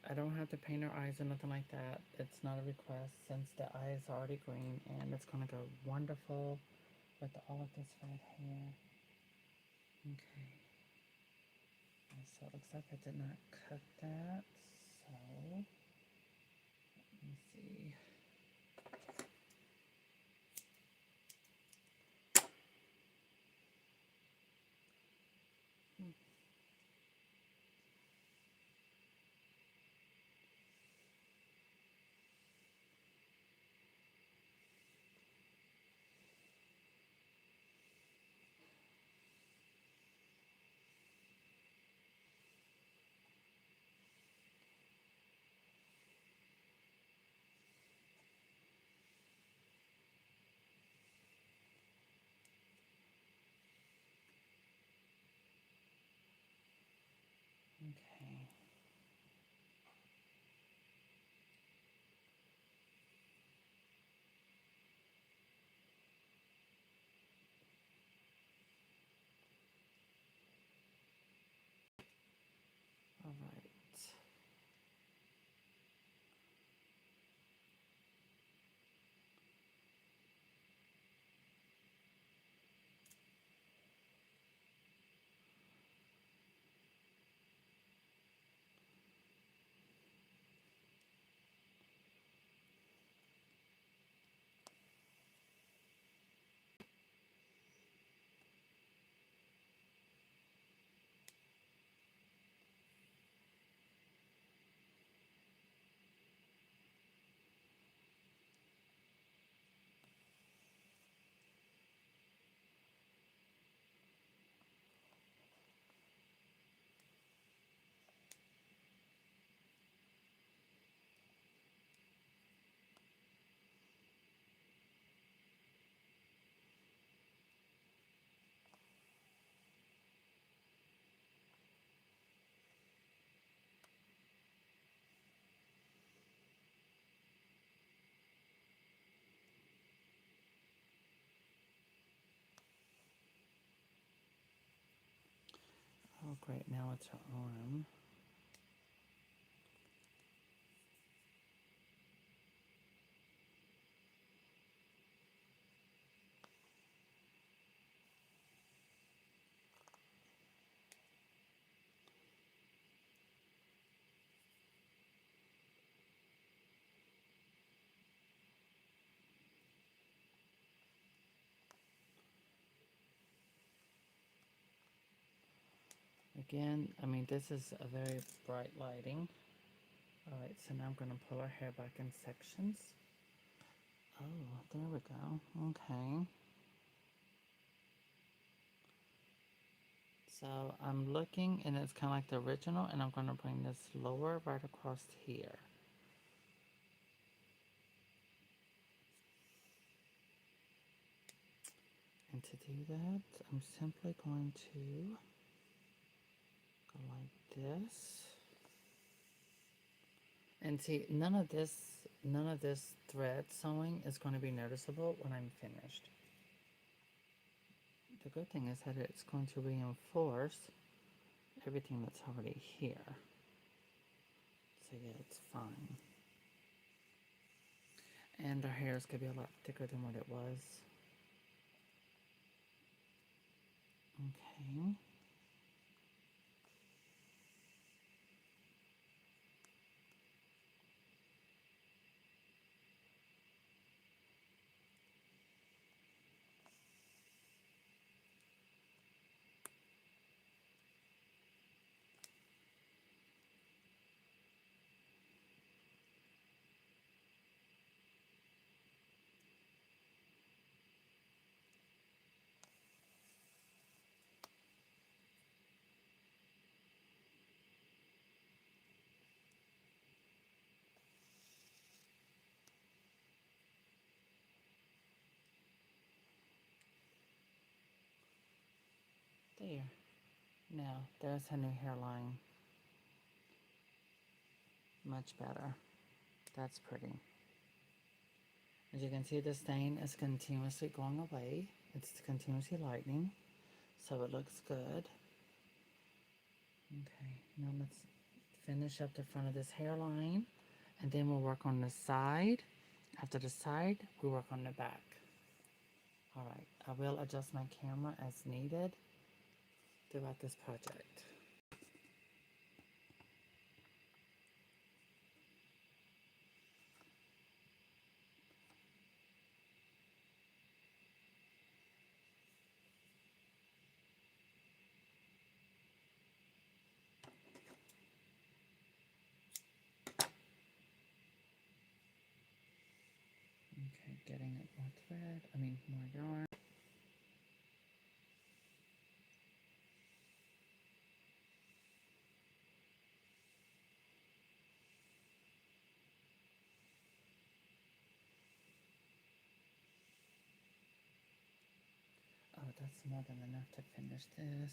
I don't have to paint her eyes or nothing like that. It's not a request since the eye is already green, and it's gonna go wonderful with all of this red hair. Okay. And so it looks like I did not cut that. So let me see. Okay. All right. Oh, great. Now it's her arm. Again, I mean, this is a very bright lighting. All right, so now I'm going to pull our hair back in sections. Oh, there we go. Okay. So I'm looking and it's kind of like the original, and I'm going to bring this lower right across here. And to do that, I'm simply going to go like this. And see, none of this thread sewing is going to be noticeable when I'm finished. The good thing is that it's going to reinforce everything that's already here. So yeah, it's fine. And our hair is going to be a lot thicker than what it was. Okay. There. Now, there's her new hairline. Much better. That's pretty. As you can see, the stain is continuously going away. It's continuously lightening, so it looks good. Okay, now let's finish up the front of this hairline, and then we'll work on the side. After the side, we work on the back. Alright, I will adjust my camera as needed throughout this project. Okay, getting it more thread, more yarn. Oh, that's more than enough to finish this.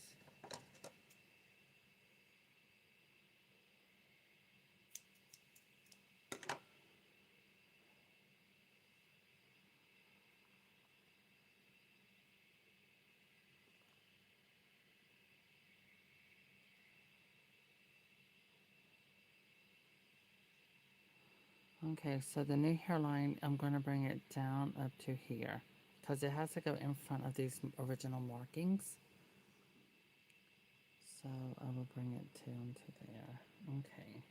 Okay, so the new hairline, I'm going to bring it down up to here because it has to go in front of these original markings. So I will bring it down to there. Okay.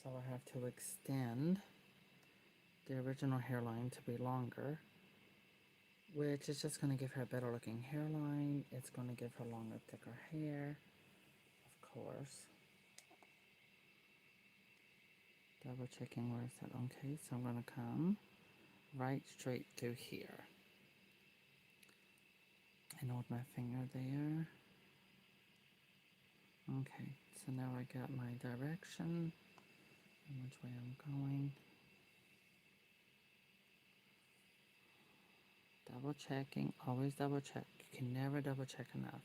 So I have to extend the original hairline to be longer, which is just going to give her a better looking hairline. It's going to give her longer, thicker hair, of course. Double checking where it's at. Okay, so I'm going to come right straight through here and hold my finger there. Okay, so now I got my direction and which way I'm going. Double checking, always double check. You can never double check enough.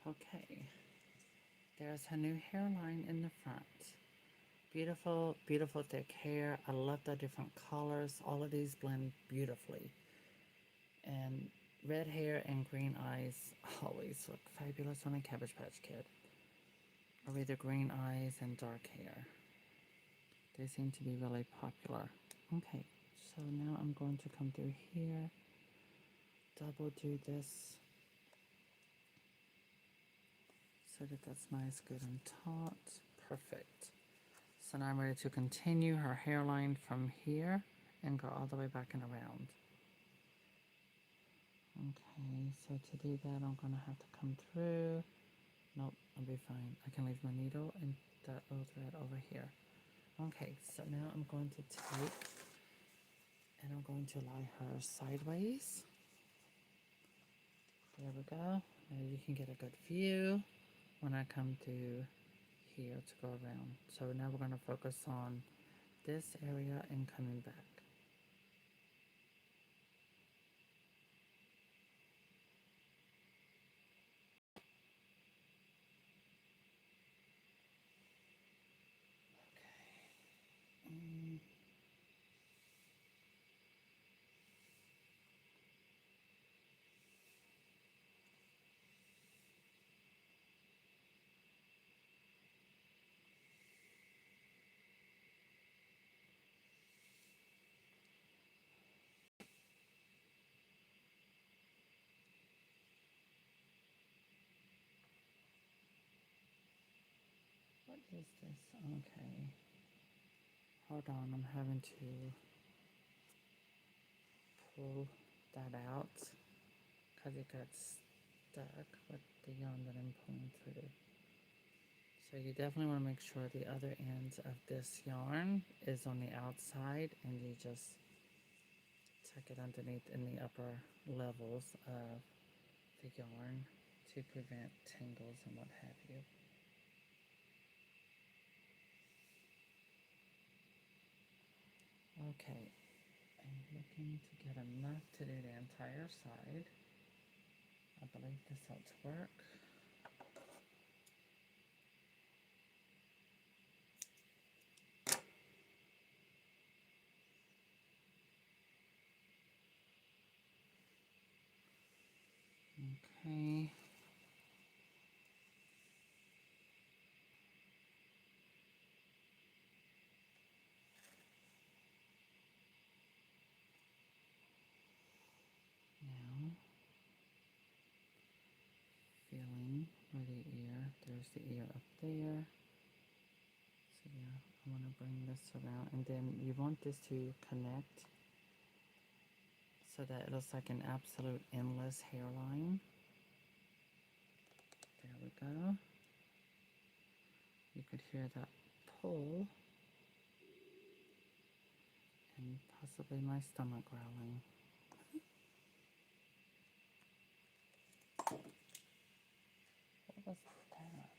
Okay. There's her new hairline in the front. Beautiful, beautiful thick hair. I love the different colors. All of these blend beautifully. And red hair and green eyes always look fabulous on a Cabbage Patch Kid. Or either green eyes and dark hair. They seem to be really popular. Okay, so now I'm going to come through here. Double do this so that that's nice, good and taut. Perfect. So now I'm ready to continue her hairline from here and go all the way back and around. Okay, so to do that, I'm gonna have to come through. Nope, I'll be fine. I can leave my needle and that little thread over here. Okay, so now I'm going to take and I'm going to lie her sideways. There we go. Now you can get a good view when I come through here to go around. So now we're going to focus on this area and coming back. Okay. What is this? Okay. Hold on, I'm having to pull that out because it got stuck with the yarn that I'm pulling through. So you definitely want to make sure the other end of this yarn is on the outside and you just tuck it underneath in the upper levels of the yarn to prevent tangles and what have you. Okay, I'm looking to get enough to do the entire side. I believe this ought to work. Okay. Now, feeling where the ear, there's the ear up there. So yeah, I want to bring this around and then you want this to connect so that it looks like an absolute endless hairline. There we go. You could hear that pull and possibly my stomach growling. What was that?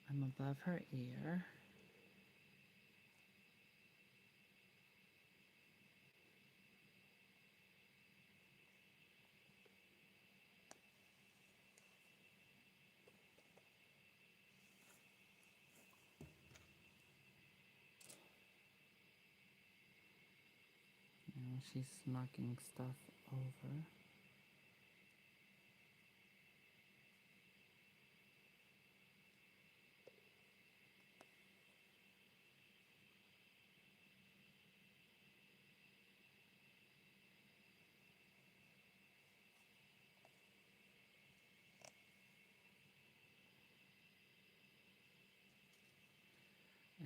I'm above her ear. Now she's knocking stuff over.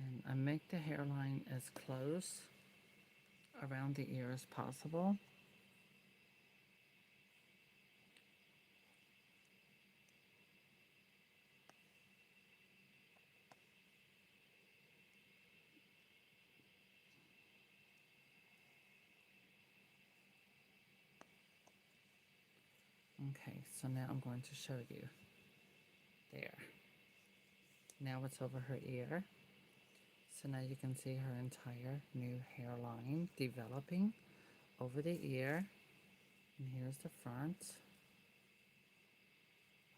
And I make the hairline as close around the ear as possible. Okay, so now I'm going to show you. There. Now it's over her ear. So now you can see her entire new hairline developing over the ear. And here's the front.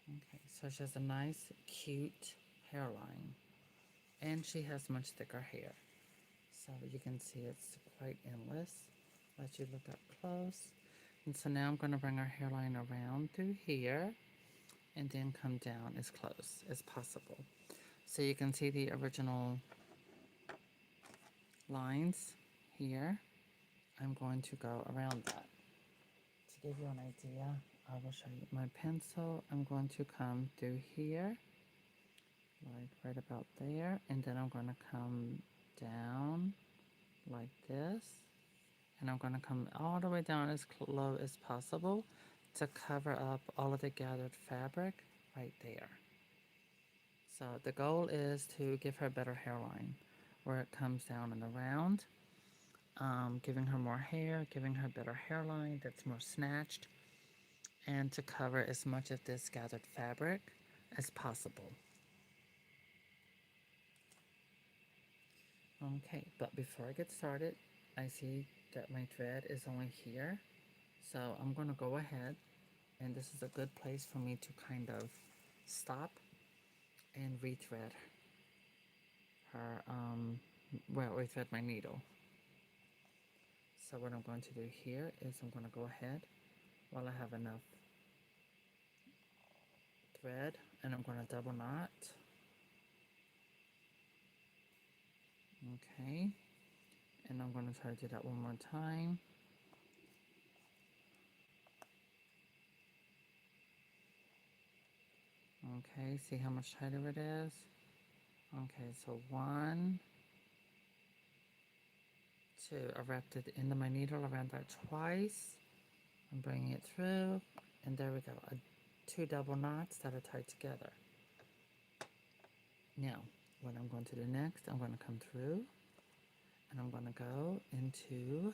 Okay, so she has a nice, cute hairline. And she has much thicker hair. So you can see it's quite endless. Let you look up close. And so now I'm going to bring our hairline around through here and then come down as close as possible. So you can see the original lines here. I'm going to go around that. To give you an idea, I will show you my pencil. I'm going to come through here, like right about there, and then I'm going to come down like this, and I'm going to come all the way down as low as possible to cover up all of the gathered fabric right there. So the goal is to give her a better hairline where it comes down and around, giving her more hair, giving her better hairline that's more snatched, and to cover as much of this gathered fabric as possible. Okay, but before I get started, I see that my thread is only here. So I'm going to go ahead, and this is a good place for me to kind of stop and rethread her, rethread my needle. So what I'm going to do here is I'm going to go ahead while I have enough thread, and I'm going to double knot. Okay, and I'm going to try to do that one more time. Okay, see how much tighter it is? Okay, so 1, 2. I wrapped the end of my needle around that twice. I'm bringing it through, and there we go. 2 double knots that are tied together. Now, what I'm going to do next, I'm going to come through, and I'm going to go into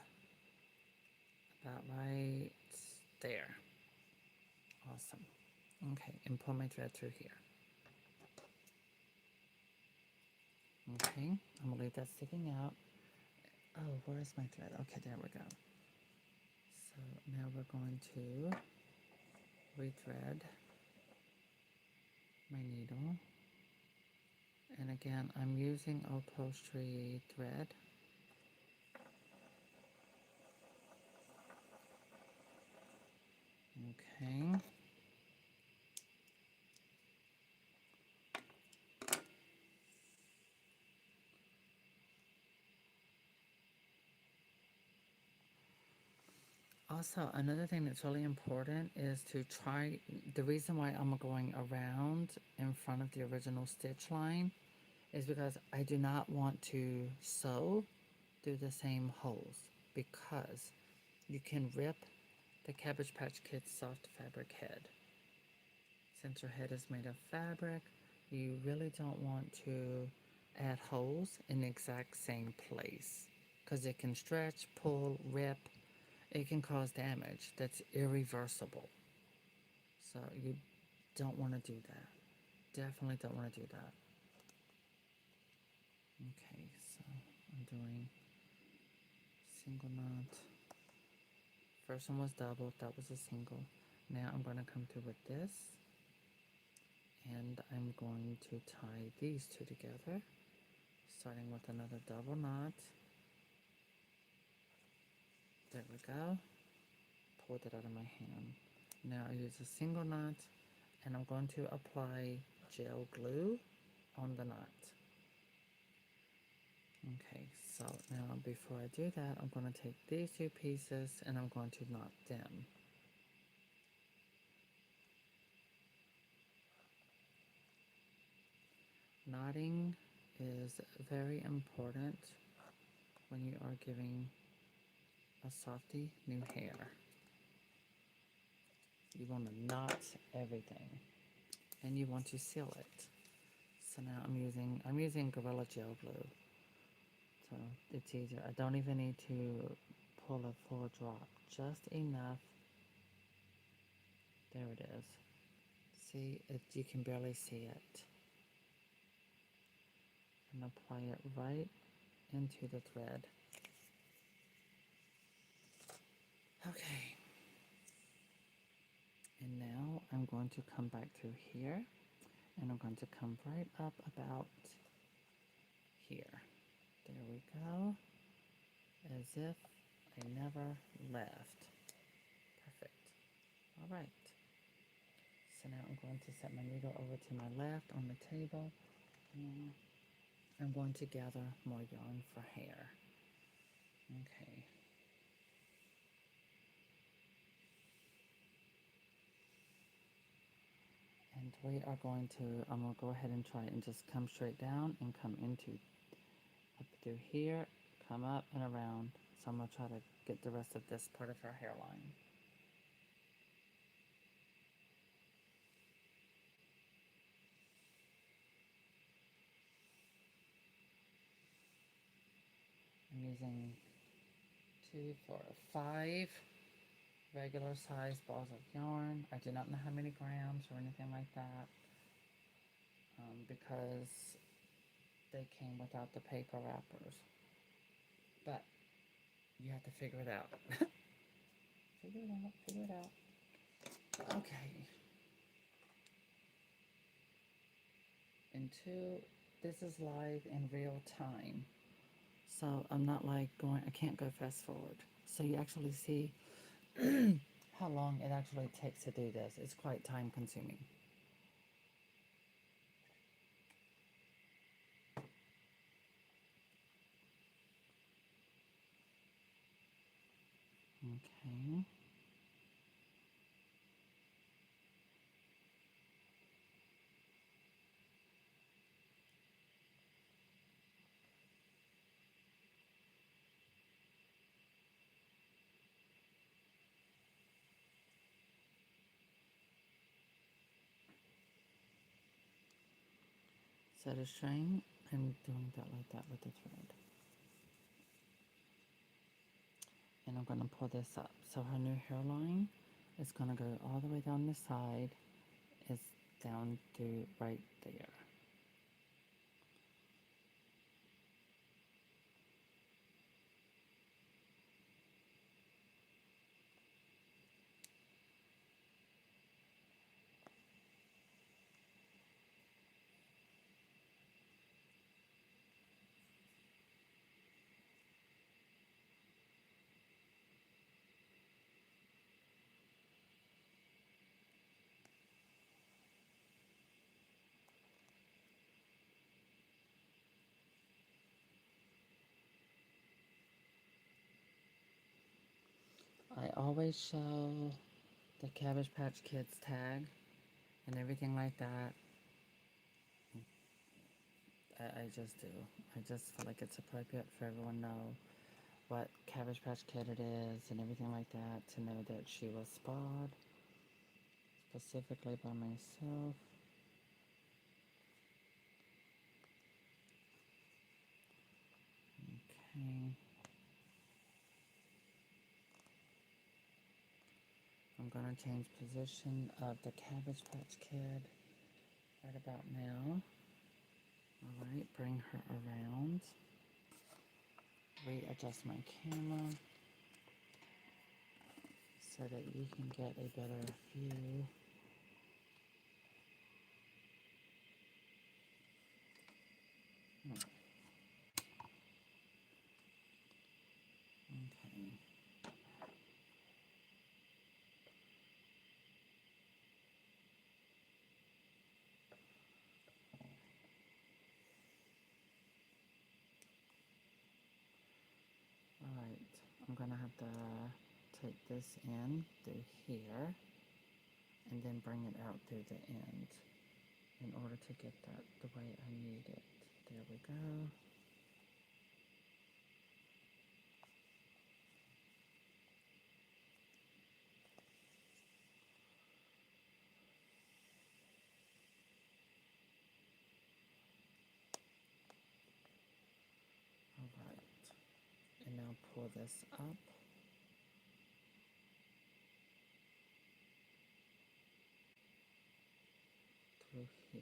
about right there. Awesome. Okay, and pull my thread through here. Okay, I'm gonna leave that sticking out. Oh, where's my thread? Okay, there we go. So now we're going to rethread my needle. And again, I'm using upholstery thread. Okay. Also, another thing that's really important is to try, the reason why I'm going around in front of the original stitch line is because I do not want to sew through the same holes, because you can rip the Cabbage Patch Kids soft fabric head. Since her head is made of fabric, you really don't want to add holes in the exact same place, because it can stretch, pull, rip. It can cause damage that's irreversible. So you don't want to do that. Definitely don't want to do that. Okay, so I'm doing single knot. First one was double, that was a single. Now I'm going to come through with this, and I'm going to tie these two together, starting with another double knot. There we go. Pulled it out of my hand. Now I use a single knot, and I'm going to apply gel glue on the knot. Okay, so now before I do that, I'm going to take these two pieces and I'm going to knot them. Knotting is very important when you are giving a softy new hair. You want to knot everything, and you want to seal it. So now I'm using Gorilla Gel Glue, so it's easier. I don't even need to pull a full drop, just enough. There it is. See, you can barely see it. And apply it right into the thread. Okay. And now I'm going to come back through here, and I'm going to come right up about here. There we go. As if I never left. Perfect. All right. So now I'm going to set my needle over to my left on the table. And I'm going to gather more yarn for hair. Okay. And we are going to, I'm going to go ahead and try and just come straight down and come into, up through here, come up and around. So I'm going to try to get the rest of this part of her hairline. I'm using 2, 4, 5 regular size balls of yarn. I do not know how many grams or anything like that, because they came without the paper wrappers. But you have to figure it out. Figure it out, figure it out. Okay. And 2, this is live in real time. So I'm not like going, I can't go fast forward. So you actually see how long it actually takes to do this. It's quite time consuming. Okay. Set a string. I'm doing that like that with the thread. And I'm going to pull this up. So her new hairline is going to go all the way down the side. It's down to right there. I always show the Cabbage Patch Kids tag and everything like that. I just do. I just feel like it's appropriate for everyone to know what Cabbage Patch Kid it is and everything like that, to know that she was spawed specifically by myself. Okay. I'm going to change position of the Cabbage Patch Kid right about now. Alright, bring her around. Readjust my camera so that you can get a better view. Okay. Alright, I'm going to have to take this in through here and then bring it out through the end in order to get that the way I need it. There we go. Alright, and now pull this up through here.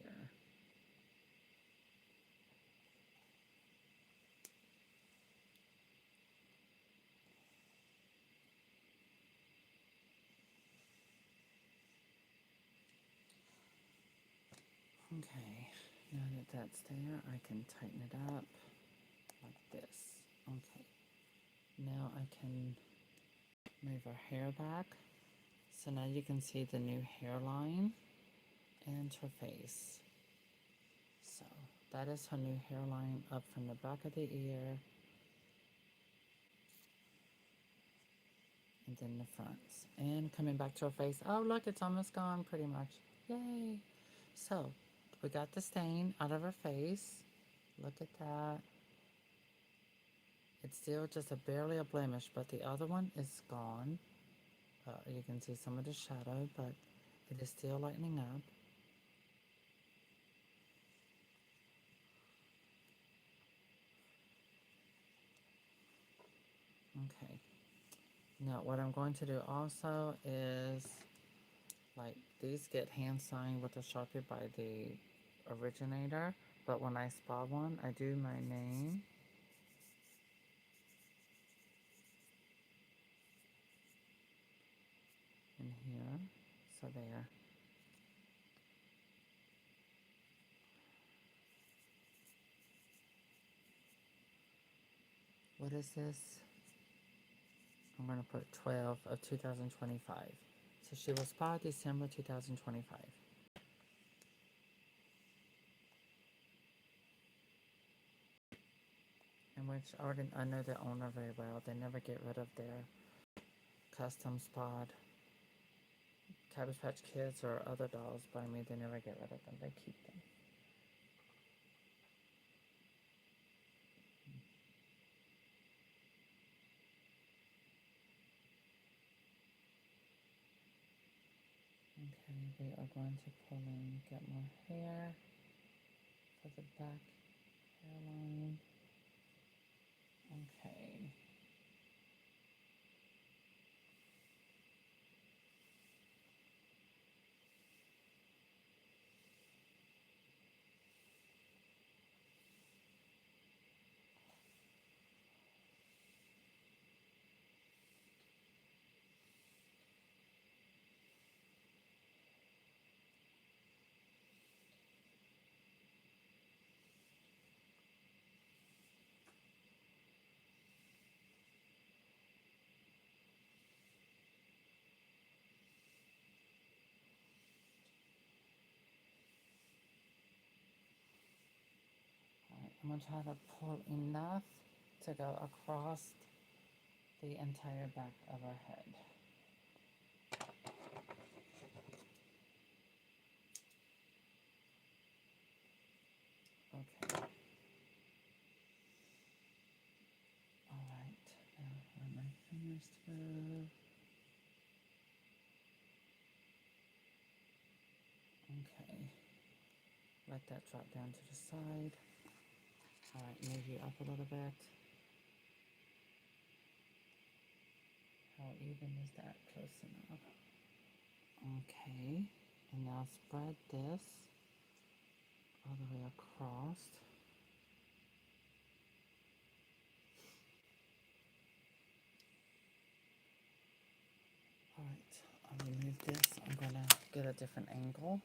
Okay, now that that's there, I can tighten it up like this. Okay, now I can move her hair back. So now you can see the new hairline and her face. So that is her new hairline up from the back of the ear and then the fronts. And coming back to her face. Oh, look, it's almost gone pretty much. Yay! So we got the stain out of her face. Look at that. It's still just barely a blemish, but the other one is gone. You can see some of the shadow, but it is still lightening up. Okay. Now what I'm going to do also is, like, these get hand signed with a Sharpie by the originator, but when I spot one, I do my name. In here, so there. What is this? I'm going to put 12 of 2025. So she was spotted December 2025. In which I know the owner very well. They never get rid of their custom spot. Cabbage Patch Kids or other dolls by me, they never get rid of them. They keep them. Okay, we are going to pull in, get more hair for the back hairline. Okay. I'm going to try to pull enough to go across the entire back of her head. Okay. Alright, now run my fingers through. Okay. Let that drop down to the side. Alright, move you up a little bit. How even is that? Close enough. Okay, and now spread this all the way across. Alright, I'll remove this. I'm gonna get a different angle.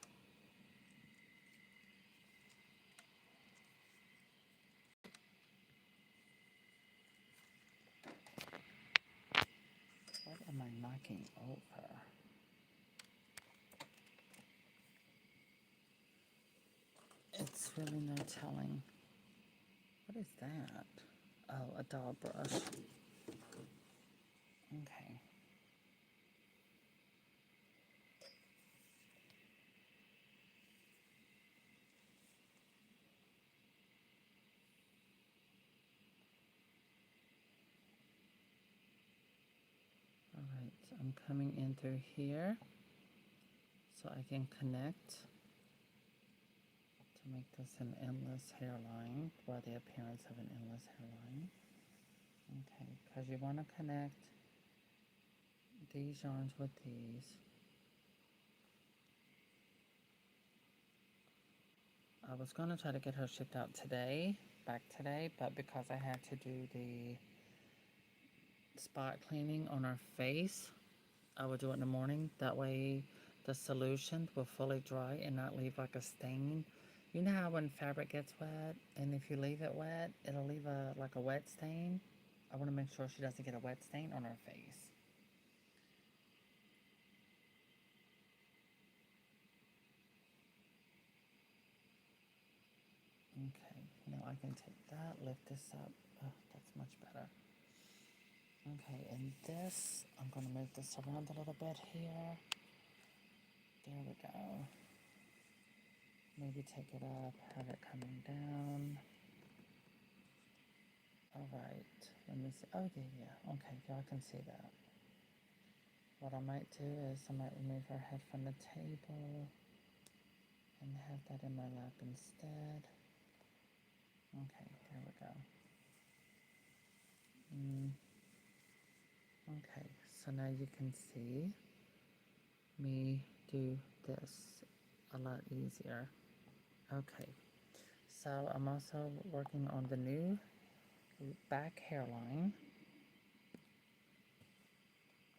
What am I knocking over? It's really no telling. What is that? Oh, a doll brush. Okay. Alright, so I'm coming in through here so I can connect to make this an endless hairline, or the appearance of an endless hairline. Okay, because you want to connect these yarns with these. I was going to try to get her shipped out today, back today, but because I had to do the spot cleaning on her face, I would do it in the morning. That way the solution will fully dry and not leave like a stain. You know how when fabric gets wet, and if you leave it wet, it'll leave like a wet stain? I want to make sure she doesn't get a wet stain on her face. Okay, now I can take that, lift this up. Oh, that's much better. Okay, and this, I'm going to move this around a little bit here. There we go. Maybe take it up, have it coming down. Alright, let me see. Oh, yeah. Okay, y'all can see that. What I might do is I might remove her head from the table and have that in my lap instead. Okay, there we go. Okay, so now you can see me do this a lot easier. Okay, so I'm also working on the new back hairline.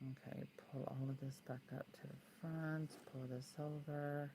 Okay, pull all of this back up to the front, pull this over.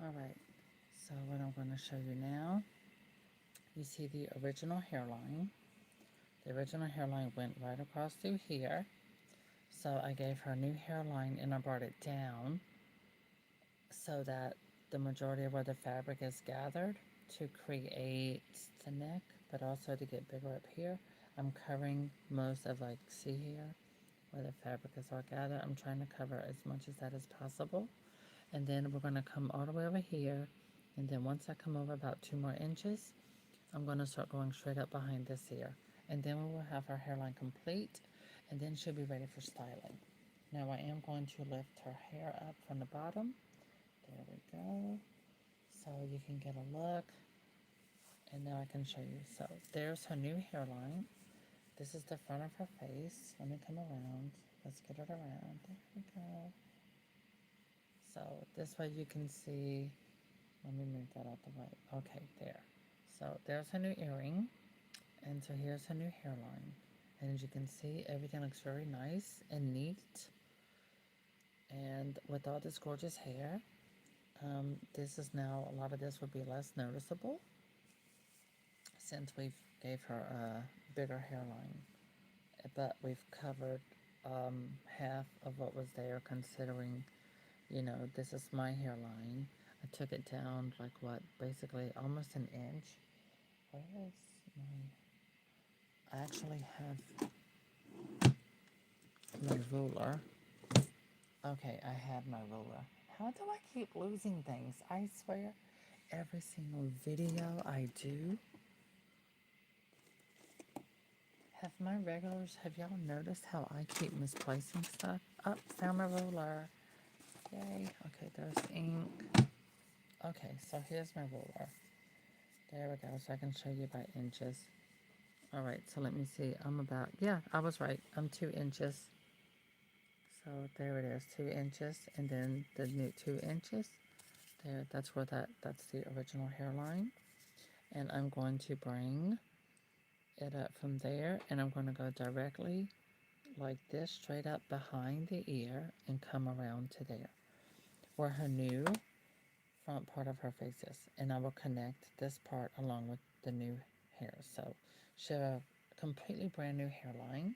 Alright, so what I'm going to show you now, you see the original hairline. The original hairline went right across through here. So I gave her a new hairline and I brought it down so that the majority of where the fabric is gathered to create the neck, but also to get bigger up here. I'm covering most of, like, see here where the fabric is all gathered. I'm trying to cover as much as that as possible. And then we're going to come all the way over here. And then once I come over about 2 more inches, I'm going to start going straight up behind this ear. And then we will have our hairline complete. And then she'll be ready for styling. Now I am going to lift her hair up from the bottom. There we go. So you can get a look. And now I can show you. So there's her new hairline. This is the front of her face. Let me come around. Let's get it around. There we go. So this way you can see. Let me move that out the way. Okay, there. So there's her new earring. And so here's her new hairline. And as you can see, everything looks very nice and neat. And with all this gorgeous hair, this is now, a lot of this will be less noticeable since we've gave her a bigger hairline. But we've covered half of what was there, considering, you know, this is my hairline. I took it down like what, basically almost an inch. Where is my, I actually have my ruler. Okay, I have my ruler. How do I keep losing things? I swear, every single video I do. Have my regulars, have y'all noticed how I keep misplacing stuff? Oh, found my ruler. Yay. Okay, there's ink. Okay, so here's my ruler. There we go, so I can show you by inches. Alright, so let me see. I'm about, yeah, I was right. I'm 2 inches. So there it is, 2 inches. And then the new 2 inches. There, that's where that's the original hairline. And I'm going to bring it up from there. And I'm going to go directly like this, straight up behind the ear. And come around to there, where her new front part of her face is. And I will connect this part along with the new hair. So she'll have a completely brand new hairline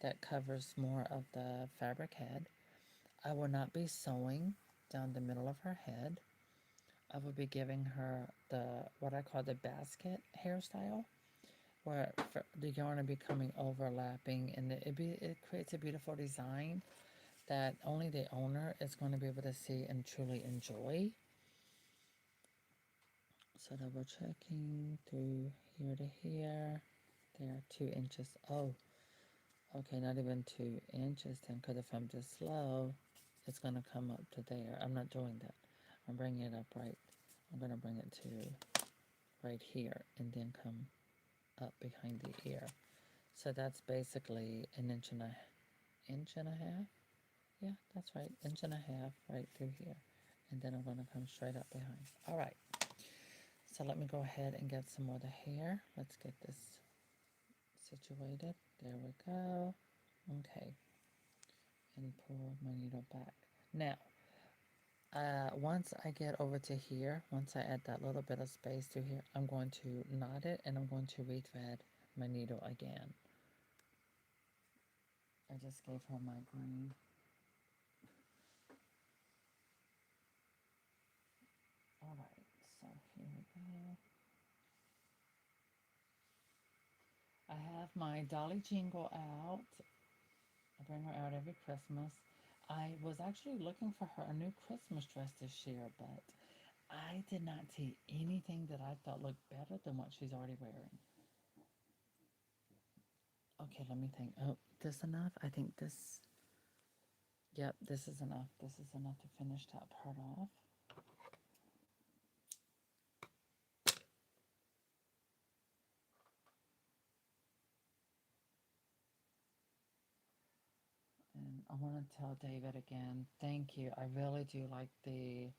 that covers more of the fabric head. I will not be sewing down the middle of her head. I will be giving her the, what I call the basket hairstyle, where the yarn will be coming overlapping, and it creates a beautiful design that only the owner is going to be able to see and truly enjoy. So double checking through here to here. There, 2 inches. Oh, okay, not even 2 inches then, because if I'm just slow, it's going to come up to there. I'm not doing that. I'm bringing it up right. I'm going to bring it to right here and then come up behind the ear. So that's basically an inch and a half. Yeah, that's right. Inch and a half right through here. And then I'm going to come straight up behind. All right. So let me go ahead and get some more of the hair. Let's get this situated. There we go. Okay. And pull my needle back. Now, once I get over to here, once I add that little bit of space through here, I'm going to knot it and I'm going to rethread my needle again. I just gave her my green. Alright, so here we go. I have my Dolly Jingle out. I bring her out every Christmas. I was actually looking for her a new Christmas dress this year, but I did not see anything that I thought looked better than what she's already wearing. Okay, let me think. Oh, this enough? I think this, yep, this is enough. This is enough to finish that part off. And I want to tell David again, thank you. I really do like the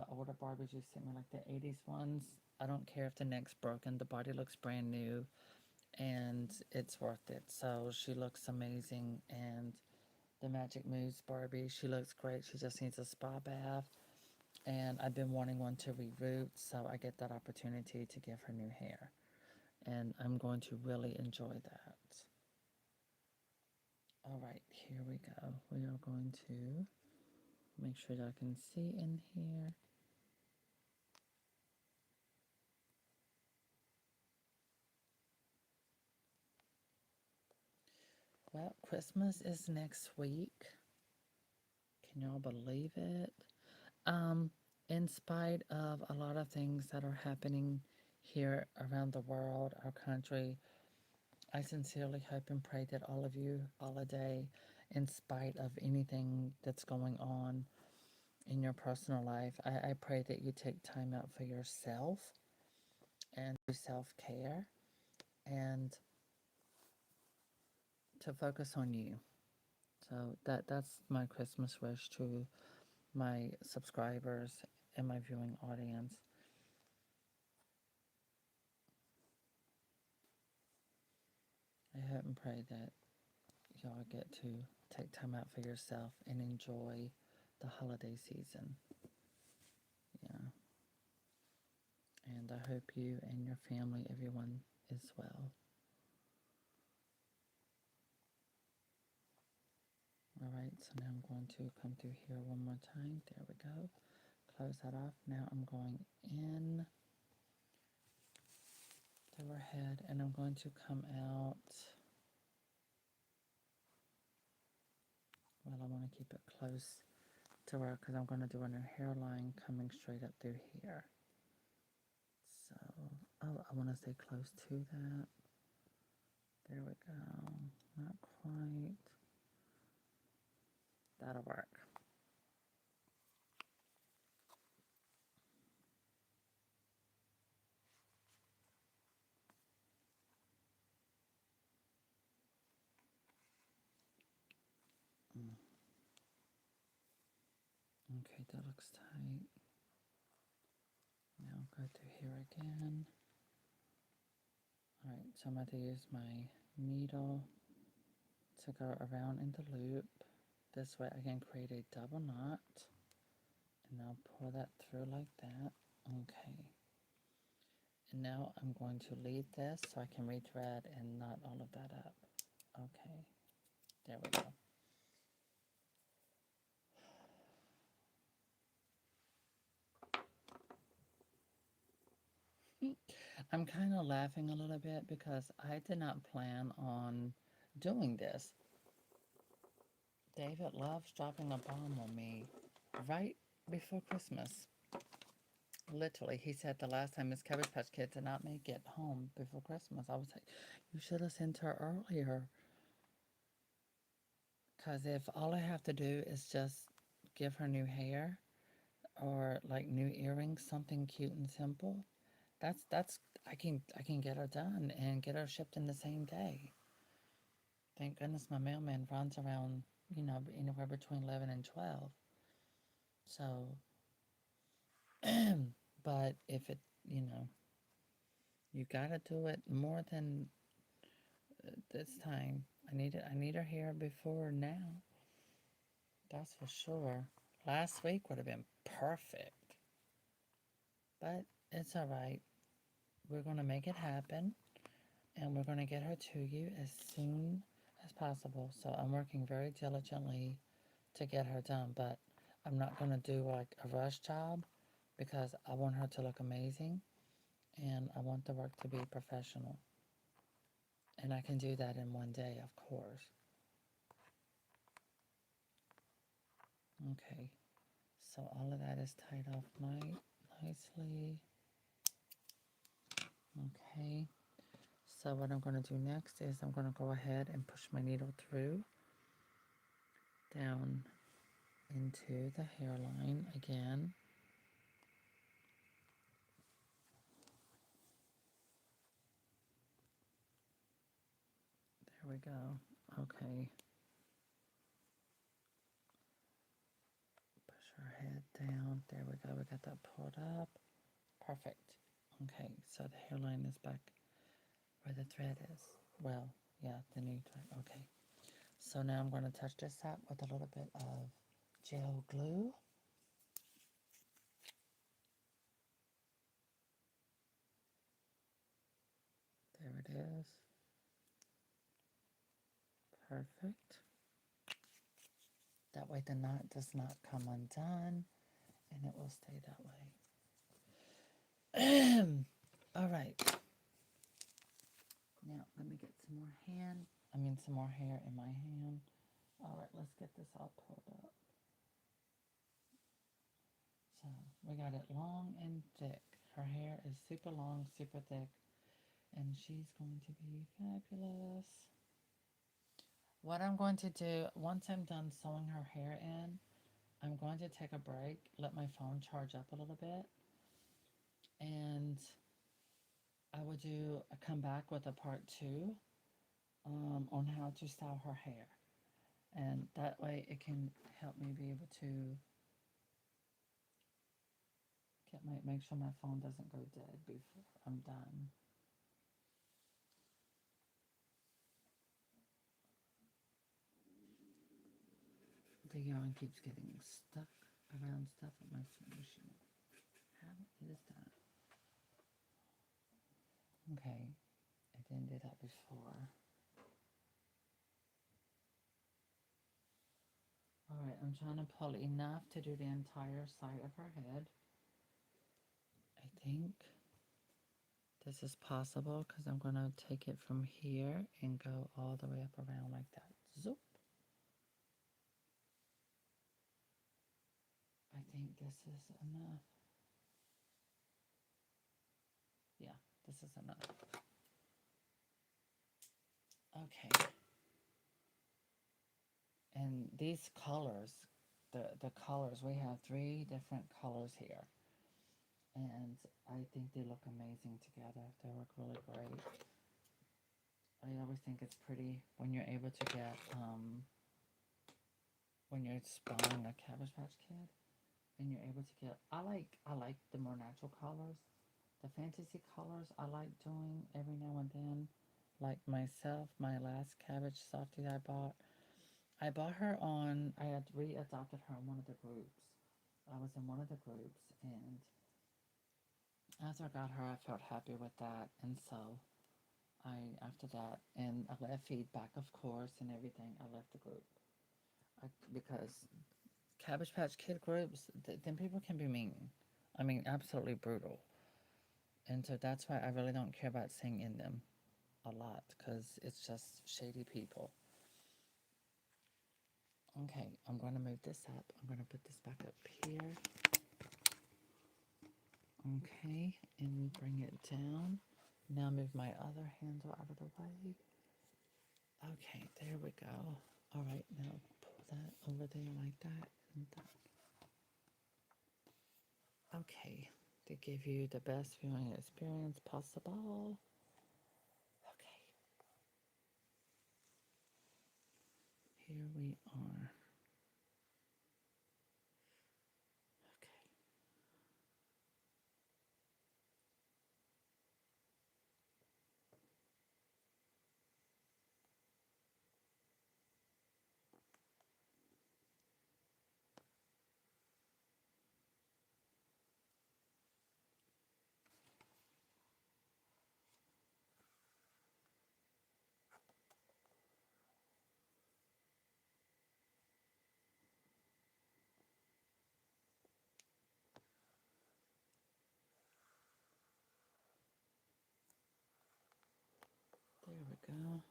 older Barbies you sent me, like the 80s ones. I don't care if the neck's broken. The body looks brand new, and it's worth it. So she looks amazing, and the Magic Moves Barbie, she looks great. She just needs a spa bath. and I've been wanting one to reroot, so I get that opportunity to give her new hair. And I'm going to really enjoy that. All right, here we go. We are going to make sure y'all can see in here. Well, Christmas is next week. Can y'all believe it? Um, in spite of a lot of things that are happening here around the world, our country, I sincerely hope and pray that all of you holiday, in spite of anything that's going on in your personal life, I pray that you take time out for yourself and do self-care and to focus on you. So that's my Christmas wish to my subscribers and my viewing audience. I hope and pray that y'all get to take time out for yourself and enjoy the holiday season. Yeah. And I hope you and your family, everyone, is well. All right, so now I'm going to come through here one more time. There we go. Close that off. Now I'm going in through her head, and I'm going to come out. Well, I want to keep it close to her because I'm going to do a new hairline coming straight up through here. So, oh, I want to stay close to that. There we go. Not quite. That'll work. Okay, that looks tight. Now go through here again. Alright, so I'm going to use my needle to go around in the loop. This way I can create a double knot. And I'll pull that through like that. Okay. And now I'm going to leave this so I can rethread and knot all of that up. Okay. There we go. I'm kind of laughing a little bit because I did not plan on doing this. David loves dropping a bomb on me right before Christmas. Literally, he said the last time his Cabbage Patch Kid did not make it home before Christmas. I was like, you should have sent her earlier. Because if all I have to do is just give her new hair or like new earrings, something cute and simple, that's I can get her done and get her shipped in the same day. Thank goodness my mailman runs around, anywhere between 11 and 12. So, but if it, you gotta do it more than this time. I need her here before now. That's for sure. Last week would have been perfect. But it's all right. We're going to make it happen. And we're going to get her to you as soon as possible. So I'm working very diligently to get her done. But I'm not going to do like a rush job because I want her to look amazing. And I want the work to be professional. And I can do that in one day, of course. Okay. So all of that is tied off nicely. Okay. So what I'm going to do next is I'm going to go ahead and push my needle through down into the hairline again. There we go. Okay. Push her head down. There we go. We got that pulled up. Perfect. Okay, so the hairline is back where the thread is. Well, yeah, the new thread. Okay. So now I'm going to touch this up with a little bit of gel glue. it is. Perfect. That way the knot does not come undone and it will stay that way. All right. Now let me get some more some more hair in my hand. All right, let's get this all pulled up. So we got it long and thick. Her hair is super long, super thick, and she's going to be fabulous. What I'm going to do, once I'm done sewing her hair in, I'm going to take a break, let my phone charge up a little bit, and I will come back with a part 2 on how to style her hair. And that way it can help me be able to make sure my phone doesn't go dead before I'm done. The yarn keeps getting stuck around stuff at my sewing machine. How is that? Okay, I didn't do that before. Alright, I'm trying to pull enough to do the entire side of her head. I think this is possible because I'm going to take it from here and go all the way up around like that. Zoop. I think this is enough. Yeah, this is enough. Okay. And these colors, the colors, we have 3 different colors here. And I think they look amazing together. They look really great. I always think it's pretty when you're able to get, when you're spawning a Cabbage Patch Kid, and you're able to get, I like the more natural colors. The fantasy colors I like doing every now and then. Like myself, my last Cabbage Softie I bought her on, I had readopted her in one of the groups. I was in one of the groups, and after I got her, I felt happy with that, and so after that, and I left feedback, of course, and everything, I left the group. Because Cabbage Patch Kid groups, then people can be mean. I mean, absolutely brutal. And so that's why I really don't care about saying in them a lot, because it's just shady people. Okay, I'm going to move this up. I'm going to put this back up here. Okay, and bring it down. Now move my other handle out of the way. Okay, there we go. All right, now pull that over there like that and that. Okay, to give you the best viewing experience possible. Okay, here we are. Okay. There we go.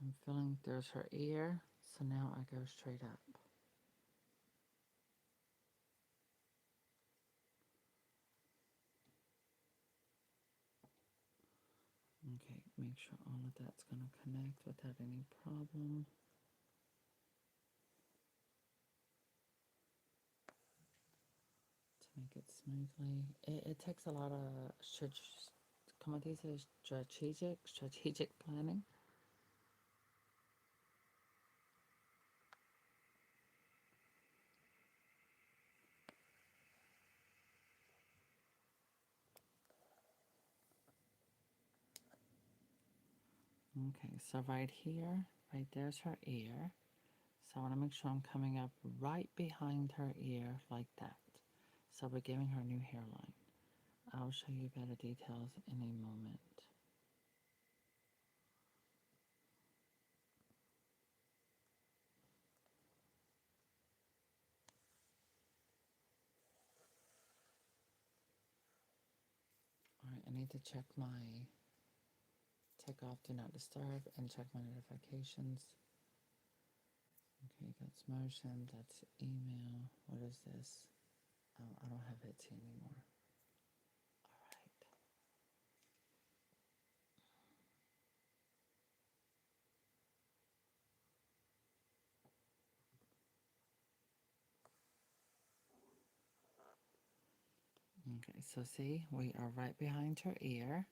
I'm feeling there's her ear, so now I go straight up. Okay, make sure all of that's going to connect without any problem. To make it smoothly. It takes a lot of strategic planning. Okay, so right here, right there's her ear. So I want to make sure I'm coming up right behind her ear like that. So we're giving her a new hairline. I'll show you better details in a moment. Alright, I need to take off Do Not Disturb and check my notifications. Okay, that's motion, that's email. What is this? Oh, I don't have Etsy anymore. Alright. Okay, so see, we are right behind her ear.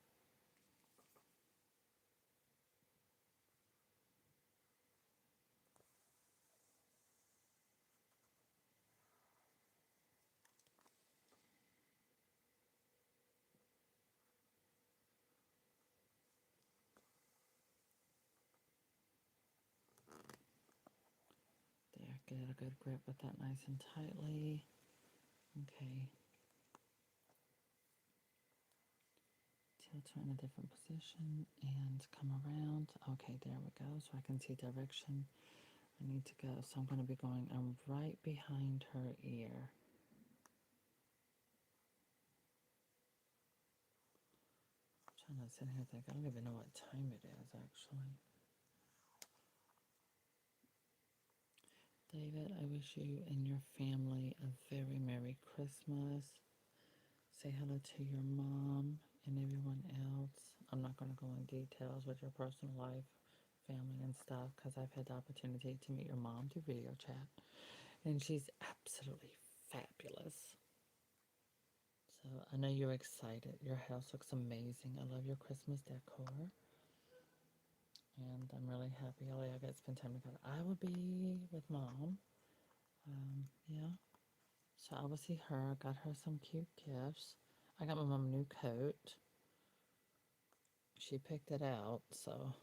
There, get a good grip with that nice and tightly. Okay. Tilt her in a different position and come around. Okay, there we go. So I can see direction I need to go. So I'm going to be going, I'm right behind her ear. I'm trying to sit here and think, I don't even know what time it is actually. David, I wish you and your family a very Merry Christmas. Say hello to your mom and everyone else. I'm not going to go in details with your personal life, family and stuff, because I've had the opportunity to meet your mom through video chat. And she's absolutely fabulous. So I know you're excited. Your house looks amazing. I love your Christmas decor. And I'm really happy I got to spend time together. I will be with mom. Yeah. So I will see her. Got her some cute gifts. I got my mom a new coat. She picked it out, so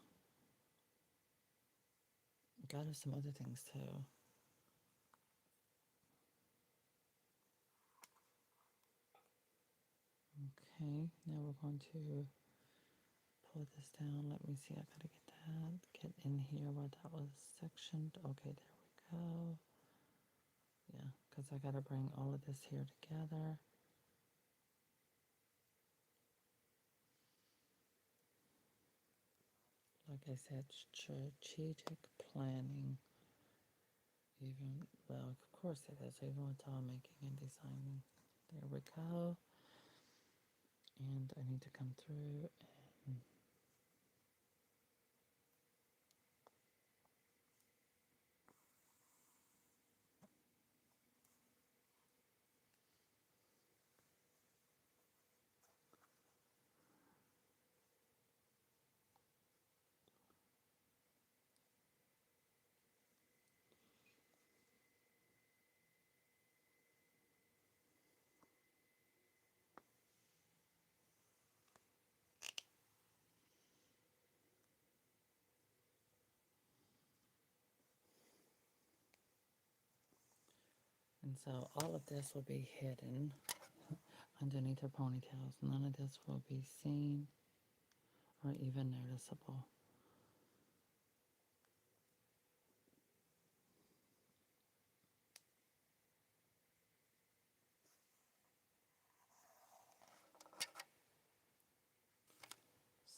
got her some other things too. Okay, now we're going to pull this down. Let me see, I gotta get in here where that was sectioned. Okay, there we go. Yeah, because I gotta bring all of this here together. Like I said, strategic planning. Even, well, of course it is, even with tile making and designing. There we go. And I need to come through and so all of this will be hidden underneath her ponytails. None of this will be seen or even noticeable.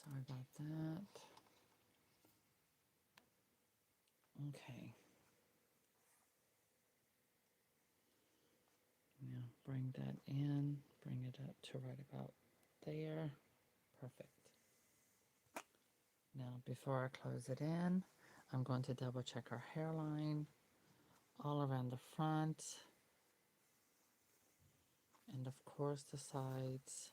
Sorry about that. Okay. Now bring that in, bring it up to right about there. Perfect. Now before I close it in, I'm going to double check our hairline all around the front and of course the sides.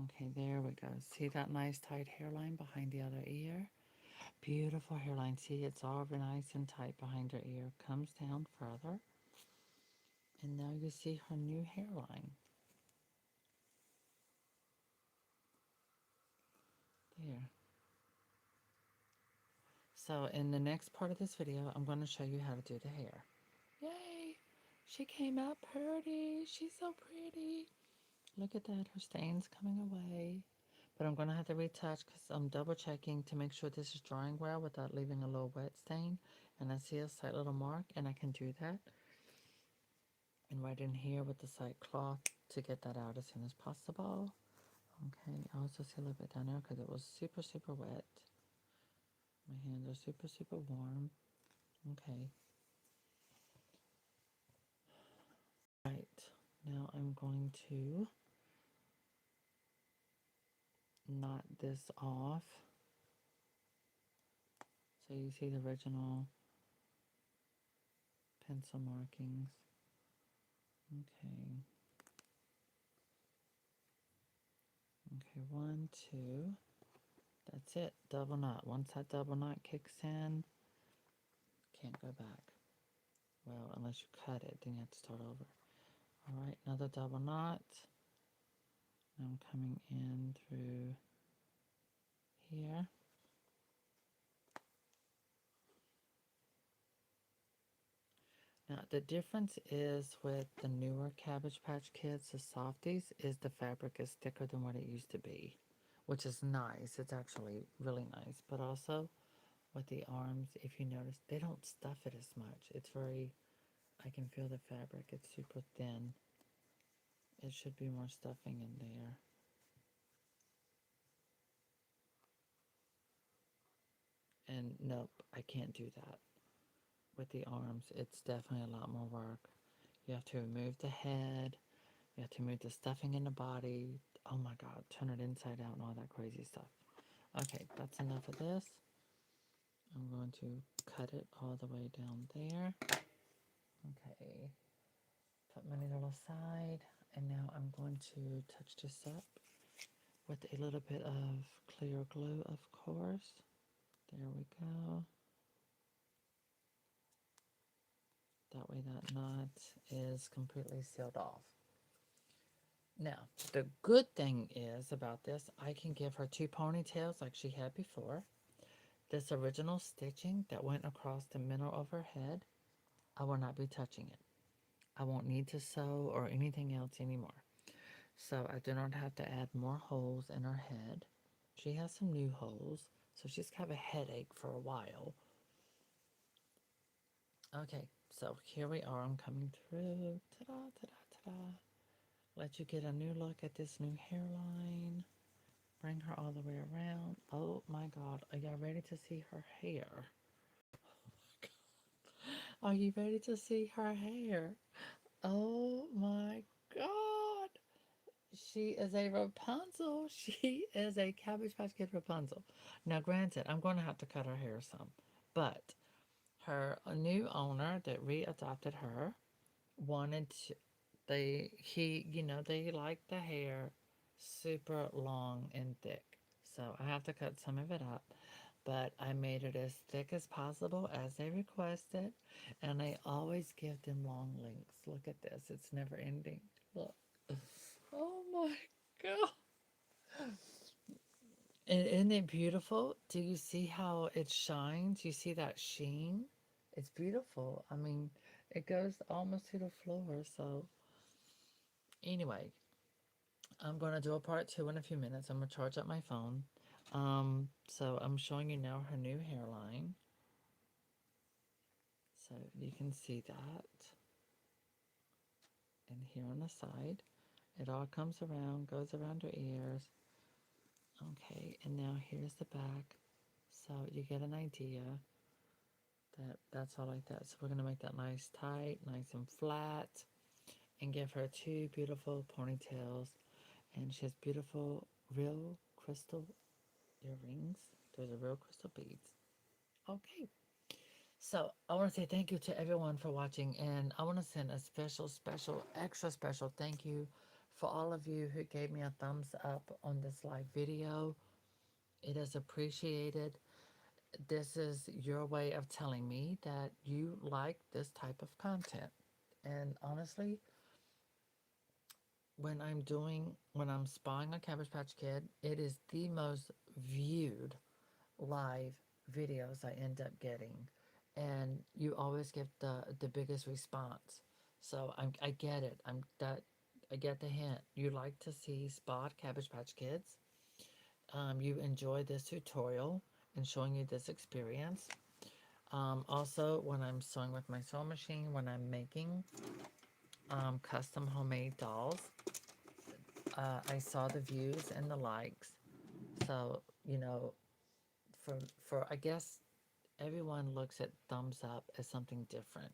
Okay, there we go. See that nice tight hairline behind the other ear? Beautiful hairline. See, it's all nice and tight behind her ear. Comes down further. And now you see her new hairline. There. So in the next part of this video, I'm going to show you how to do the hair. Yay! She came out pretty. She's so pretty. Look at that. Her stain's coming away. But I'm going to have to retouch because I'm double checking to make sure this is drying well without leaving a little wet stain. And I see a slight little mark, and I can do that. And right in here with the side cloth to get that out as soon as possible. Okay, I also see a little bit down there because it was super, super wet. My hands are super, super warm. Okay. Right, now I'm going to knot this off. So you see the original pencil markings. Okay. Okay, 1, 2. That's it. Double knot. Once that double knot kicks in, can't go back. Well, unless you cut it, then you have to start over. All right, another double knot. Now I'm coming in through here. Now, the difference is with the newer Cabbage Patch Kids, the softies, is the fabric is thicker than what it used to be, which is nice. It's actually really nice. But also with the arms, if you notice, they don't stuff it as much. It's very, I can feel the fabric. It's super thin. It should be more stuffing in there. And nope, I can't do that. With the arms, it's definitely a lot more work. You have to remove the head. You have to remove the stuffing in the body. Oh my God, turn it inside out and all that crazy stuff. Okay, that's enough of this. I'm going to cut it all the way down there. Okay, put my needle aside. And now I'm going to touch this up with a little bit of clear glue, of course. There we go. That way that knot is completely sealed off. Now, the good thing is about this, I can give her 2 ponytails like she had before. This original stitching that went across the middle of her head, I will not be touching it. I won't need to sew or anything else anymore. So I do not have to add more holes in her head. She has some new holes, so she's kind of a headache for a while. Okay, so here we are. I'm coming through. Ta-da, ta-da, ta-da. Let you get a new look at this new hairline. Bring her all the way around. Oh my God, are y'all ready to see her hair? Are you ready to see her hair? Oh my God. She is a Rapunzel. She is a Cabbage Patch Kid Rapunzel. Now, granted, I'm going to have to cut her hair some, but her new owner that readopted her wanted to, they like the hair super long and thick. So I have to cut some of it up, but I made it as thick as possible as they requested, and I always give them long lengths. Look at this. It's never ending. Look. Oh my God. And isn't it beautiful? Do you see how it shines? You see that sheen? It's beautiful. I mean, it goes almost to the floor. So anyway, I'm going to do a part 2 in a few minutes. I'm going to charge up my phone. So I'm showing you now her new hairline. So you can see that. And here on the side, it all comes around, goes around her ears. Okay, and now here's the back. So you get an idea that that's all like that. So we're going to make that nice tight, nice and flat, and give her 2 beautiful ponytails. And she has beautiful real crystal earrings. There's a real crystal beads. Okay. So I want to say thank you to everyone for watching, and I want to send a special, extra special thank you for all of you who gave me a thumbs up on this live video. It is appreciated. This is your way of telling me that you like this type of content. And honestly, when I'm spying on Cabbage Patch Kid, it is the most viewed live videos I end up getting. And you always get the biggest response. So I get it. I get the hint. You like to see Spot Cabbage Patch Kids. You enjoy this tutorial and showing you this experience. Also, when I'm sewing with my sewing machine, when I'm making custom homemade dolls, I saw the views and the likes. So, you know, for I guess everyone looks at thumbs up as something different.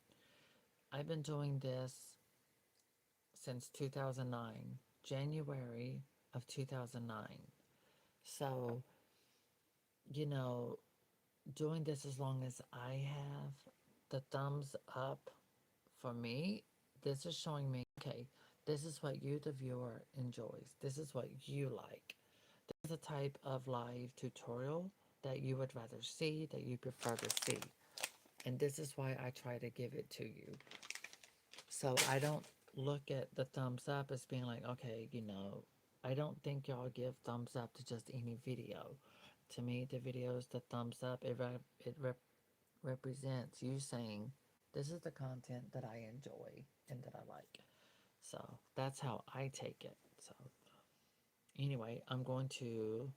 I've been doing this since 2009, January of 2009. So, you know, doing this as long as I have, the thumbs up for me, this is showing me, okay, this is what you, the viewer, enjoys. This is what you like. This is the type of live tutorial that you would rather see, that you prefer to see. And this is why I try to give it to you. So I don't look at the thumbs up as being like, okay, I don't think y'all give thumbs up to just any video. To me, the videos, the thumbs up, represents you saying, this is the content that I enjoy and that I like. So that's how I take it. So anyway, I'm going to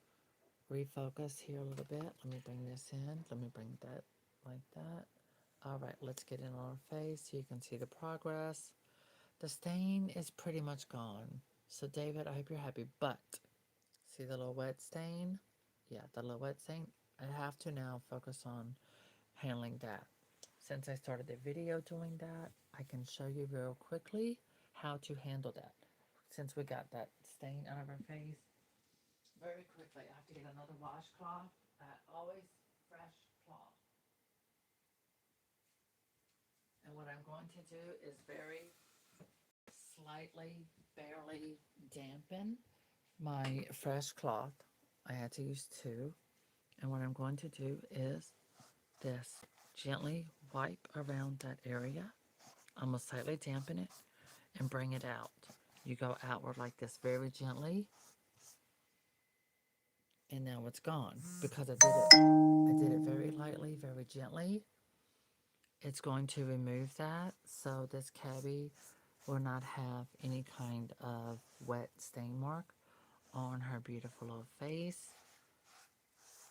refocus here a little bit. Let me bring this in. Let me bring that like that. All right, let's get in on our face so you can see the progress. The stain is pretty much gone. So David, I hope you're happy. But see the little wet stain? Yeah, the little wet stain. I have to now focus on handling that. Since I started the video doing that, I can show you real quickly how to handle that. Since we got that stain out of our face, very quickly, I have to get another washcloth. Always fresh cloth. And what I'm going to do is very slightly, barely dampen my fresh cloth. I had to use two. And what I'm going to do is this. Gently wipe around that area. I'm going to slightly dampen it and bring it out. You go outward like this very gently. And now it's gone because I did it very lightly, very gently. It's going to remove that so this cabbie will not have any kind of wet stain mark on her beautiful little face.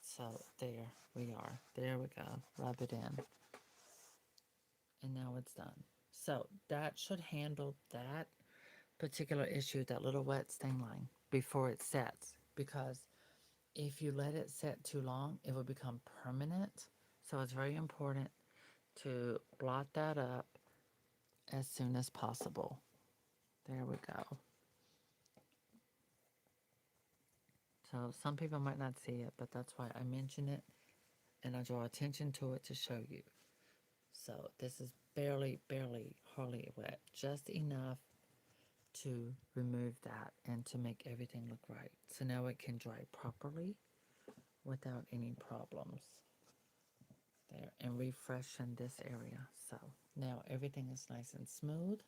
So there we are. There we go. Rub it in. And now it's done. So that should handle that particular issue, that little wet stain line, before it sets. Because if you let it set too long, it will become permanent. So it's very important to blot that up as soon as possible. There we go. So some people might not see it, but that's why I mention it and I draw attention to it to show you. So this is barely, hardly wet, just enough to remove that and to make everything look right. So now it can dry properly without any problems. There, and refresh in this area. So now everything is nice and smooth.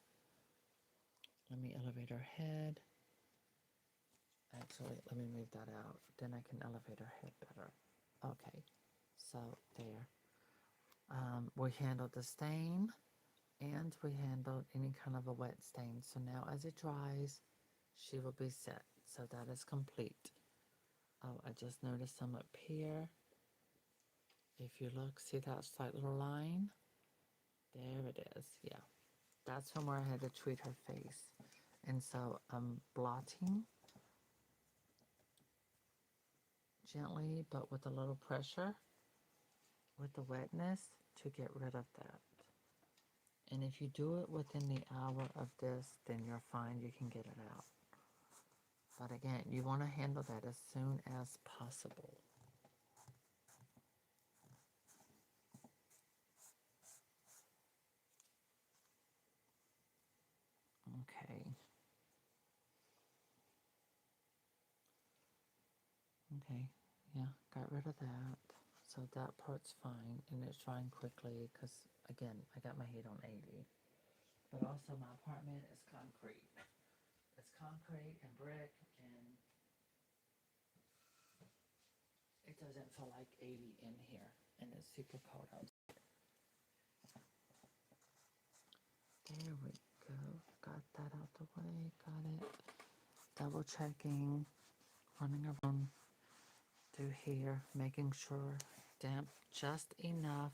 Let me elevate her head. Actually, let me move that out. Then I can elevate her head better. Okay, so there. We handled the stain and we handled any kind of a wet stain. So now as it dries, she will be set. So that is complete. Oh, I just noticed some up here. If you look, see that slight little line? There it is, yeah. That's from where I had to treat her face. And so I'm blotting gently, but with a little pressure, with the wetness, to get rid of that. And if you do it within the hour of this, then you're fine, you can get it out. But again, you want to handle that as soon as possible. Okay. Okay, yeah, got rid of that. So that part's fine, and it's drying quickly because, again, I got my heat on 80. But also my apartment is concrete. It's concrete and brick, and it doesn't feel like 80 in here, and it's super cold outside. There we go. Got that out the way. Got it. Double checking. Running around through here. Making sure damp just enough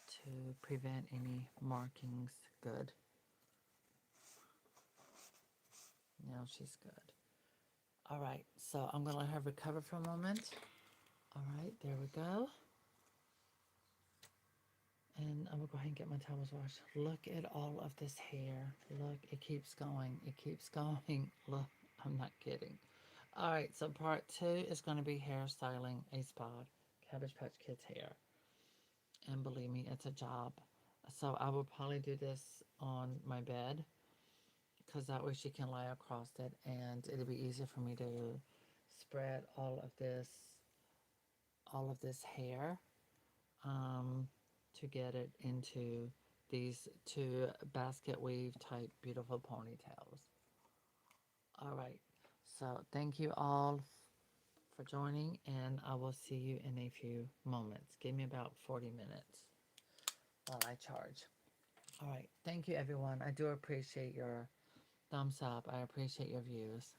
to prevent any markings. Good. Now she's good. All right, so I'm gonna let her recover for a moment. All right, there we go. And I'm gonna go ahead and get my towels washed. Look at all of this hair. Look, it keeps going. It keeps going. Look, I'm not kidding. All right, so part 2 is gonna be hairstyling a spot, Cabbage Patch Kids hair. And believe me, it's a job. So I will probably do this on my bed because that way she can lie across it and it'll be easier for me to spread all of this hair to get it into these 2 basket weave type beautiful ponytails. All right, so thank you all for joining, and I will see you in a few moments. Give me about 40 minutes while I charge. All right, thank you everyone. I do appreciate your thumbs up. I appreciate your views.